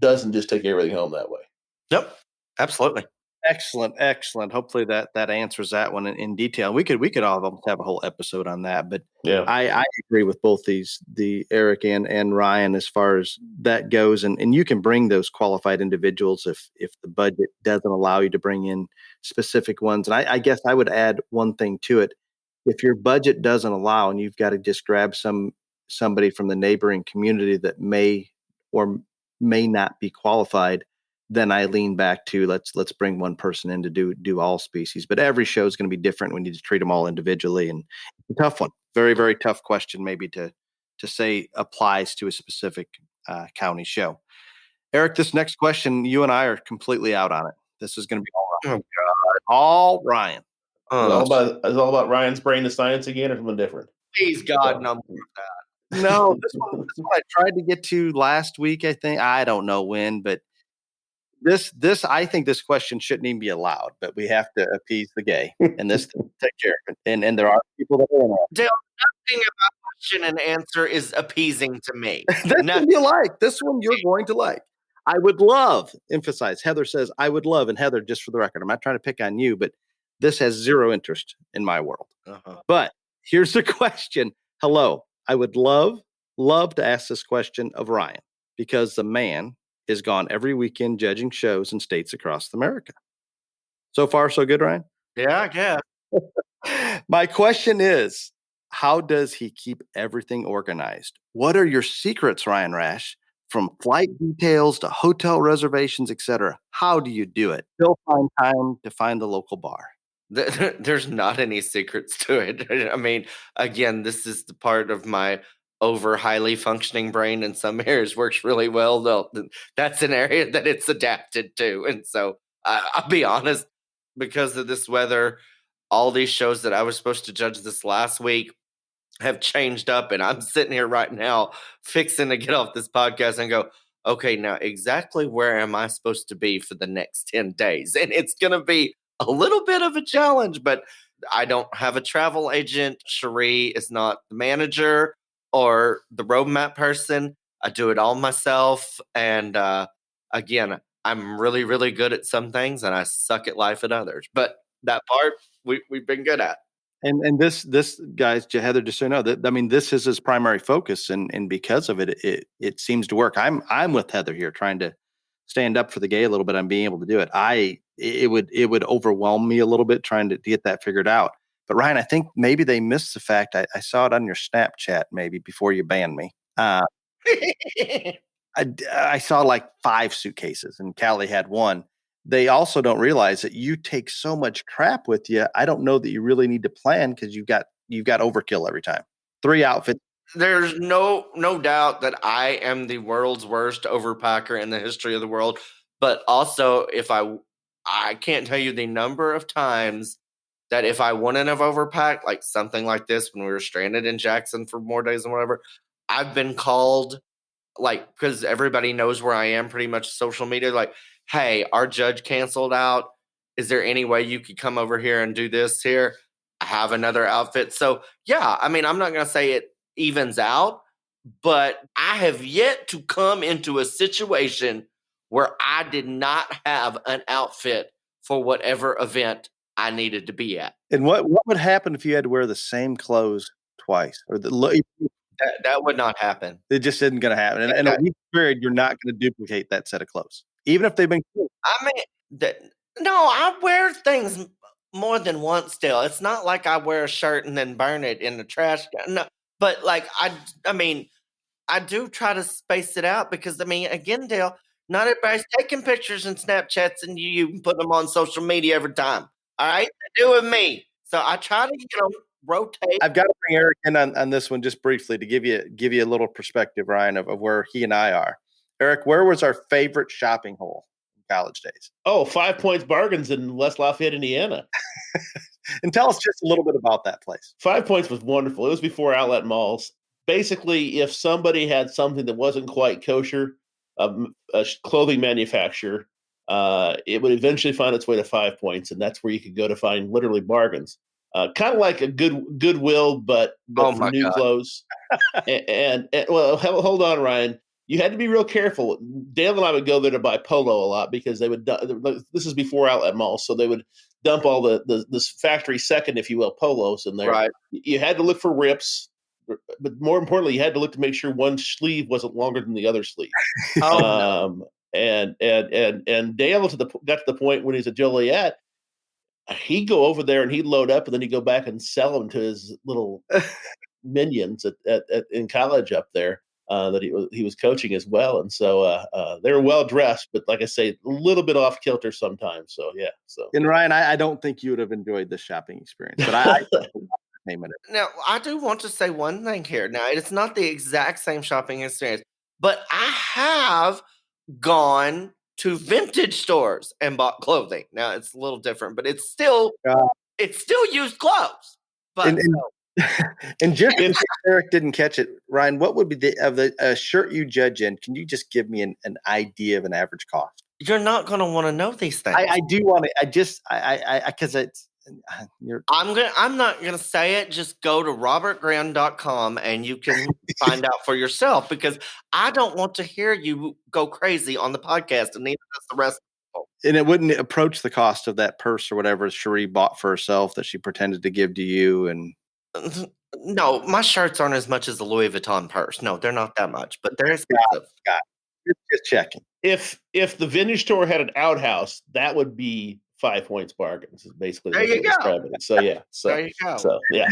doesn't just take everything home that way. Yep, absolutely. Excellent. Hopefully that answers that one in detail. We could all have a whole episode on that, but Yeah. I agree with both the Eric and Ryan as far as that goes, and you can bring those qualified individuals if the budget doesn't allow you to bring in specific ones. And I guess I would add one thing to it: if your budget doesn't allow, and you've got to just grab somebody from the neighboring community that may or may not be qualified, then I lean back to let's bring one person in to do all species. But every show is going to be different. We need to treat them all individually, and it's a tough one. Very, very tough question, maybe to say applies to a specific county show. Eric, this next question, you and I are completely out on it. This is going to be all Ryan. All Ryan. It's all about Ryan's brain of science again, or something different. Please God, no more of that. No, this one I tried to get to last week. I think I don't know when, but this I think this question shouldn't even be allowed. But we have to appease the gay, and this take care of it. And there are people that are in it. Dale, nothing about question and answer is appeasing to me. This one you like. This one you're going to like. I would love, emphasize, Heather says, I would love, and Heather, just for the record, I'm not trying to pick on you, but this has zero interest in my world. Uh-huh. But here's the question. Hello. I would love to ask this question of Ryan, because the man is gone every weekend judging shows in states across America. So far, so good, Ryan? Yeah, I guess. My question is, how does he keep everything organized? What are your secrets, Ryan Rash? From flight details to hotel reservations, etc. How do you do it? Still find time to find the local bar. There's not any secrets to it. I mean, again, this is the part of my over highly functioning brain in some areas works really well. Though that's an area that it's adapted to. And so I'll be honest, because of this weather, all these shows that I was supposed to judge this last week have changed up, and I'm sitting here right now fixing to get off this podcast and go, okay, now exactly where am I supposed to be for the next 10 days? And it's going to be a little bit of a challenge, but I don't have a travel agent. Cherie is not the manager or the roadmap person. I do it all myself. And again, I'm really, really good at some things, and I suck at life at others. But that part we've been good at. And this guys, Heather, just so you know, that I mean, this is his primary focus, and because of it, it seems to work. I'm with Heather here, trying to stand up for the gay a little bit. I'm being able to do it. It would overwhelm me a little bit trying to get that figured out. But Ryan, I think maybe they missed the fact. I saw it on your Snapchat maybe before you banned me. I saw like 5 suitcases, and Callie had one. They also don't realize that you take so much crap with you. I don't know that you really need to plan, because you've got overkill every time. 3 outfits. There's no doubt that I am the world's worst overpacker in the history of the world. But also, if I can't tell you the number of times that if I wouldn't have overpacked, like something like this when we were stranded in Jackson for more days and whatever, I've been called, like, because everybody knows where I am pretty much social media, like, hey, our judge canceled out. Is there any way you could come over here and do this here? I have another outfit. So, yeah, I mean, I'm not going to say it evens out, but I have yet to come into a situation where I did not have an outfit for whatever event I needed to be at. And what would happen if you had to wear the same clothes twice? Or that would not happen. It just isn't going to happen. And a week period, you're not going to duplicate that set of clothes, even if they've been cool. I mean, no, I wear things more than once still. It's not like I wear a shirt and then burn it in the trash. No, but like I mean, I do try to space it out, because I mean, again, Dale, not everybody's taking pictures and Snapchats and you put them on social media every time. All right, they do with me. So I try to, rotate. I've got to bring Eric in on this one just briefly to give you a little perspective, Ryan, of where he and I are. Eric, where was our favorite shopping hole in college days? Oh, 5 Points Bargains in West Lafayette, Indiana. And tell us just a little bit about that place. 5 Points was wonderful. It was before outlet malls. Basically, if somebody had something that wasn't quite kosher, a clothing manufacturer, it would eventually find its way to 5 Points, and that's where you could go to find literally bargains. Kind of like a Goodwill, but for new clothes. and well, hold on, Ryan. you had to be real careful. Dale and I would go there to buy polo a lot because they would. This is before outlet malls, so they would dump all the factory second, if you will, polos in there. Right. You had to look for rips, but more importantly, you had to look to make sure one sleeve wasn't longer than the other sleeve. No. And Dale got to the point when he's at Joliet, he'd go over there and he'd load up, and then he'd go back and sell them to his little minions in college up there. That he was coaching as well, and so they were well dressed, but like I say, a little bit off kilter sometimes. So yeah. So and Ryan, I don't think you would have enjoyed the shopping experience, but I name it. Now I do want to say one thing here. Now it's not the exact same shopping experience, but I have gone to vintage stores and bought clothing. Now it's a little different, but it's still used clothes. But and just in case Eric didn't catch it, Ryan, what would be the shirt you judge in? Can you just give me an idea of an average cost? You're not going to want to know these things. I do want to. Because it's. I'm not gonna say it. Just go to robertgraham.com and you can find out for yourself, because I don't want to hear you go crazy on the podcast, and neither does the rest of the people. And it wouldn't approach the cost of that purse or whatever Cherie bought for herself that she pretended to give to you. And no, my shirts aren't as much as the Louis Vuitton purse. No, they're not that much, but they're expensive. Got it. Just checking. If the vintage store had an outhouse, that would be 5 points bargains. Is basically there you go. So yeah, there you go. So yeah,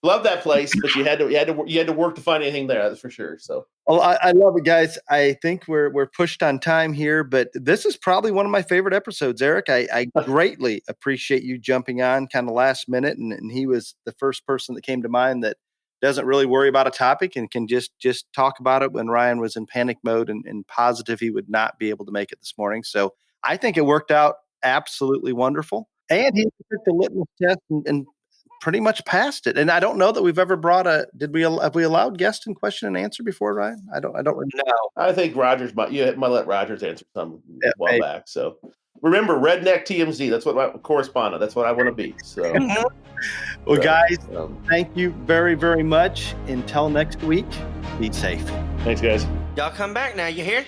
love that place, but you had to work to find anything there. That's for sure. So well, I love it, guys. I think we're pushed on time here, but this is probably one of my favorite episodes, Eric. I greatly appreciate you jumping on kind of last minute, and he was the first person that came to mind that doesn't really worry about a topic and can just talk about it when Ryan was in panic mode and positive he would not be able to make it this morning. So I think it worked out absolutely wonderful. And he took the litmus test and pretty much passed it. And I don't know that we've ever brought have we allowed guests in question and answer before, Ryan? I don't remember. No. I think Rogers might let Rogers answer some a while back. So remember, Redneck TMZ, that's what my correspondent, that's what I want to be. So well, guys, thank you very, very much. Until next week, be safe. Thanks, guys. Y'all come back now, you hear?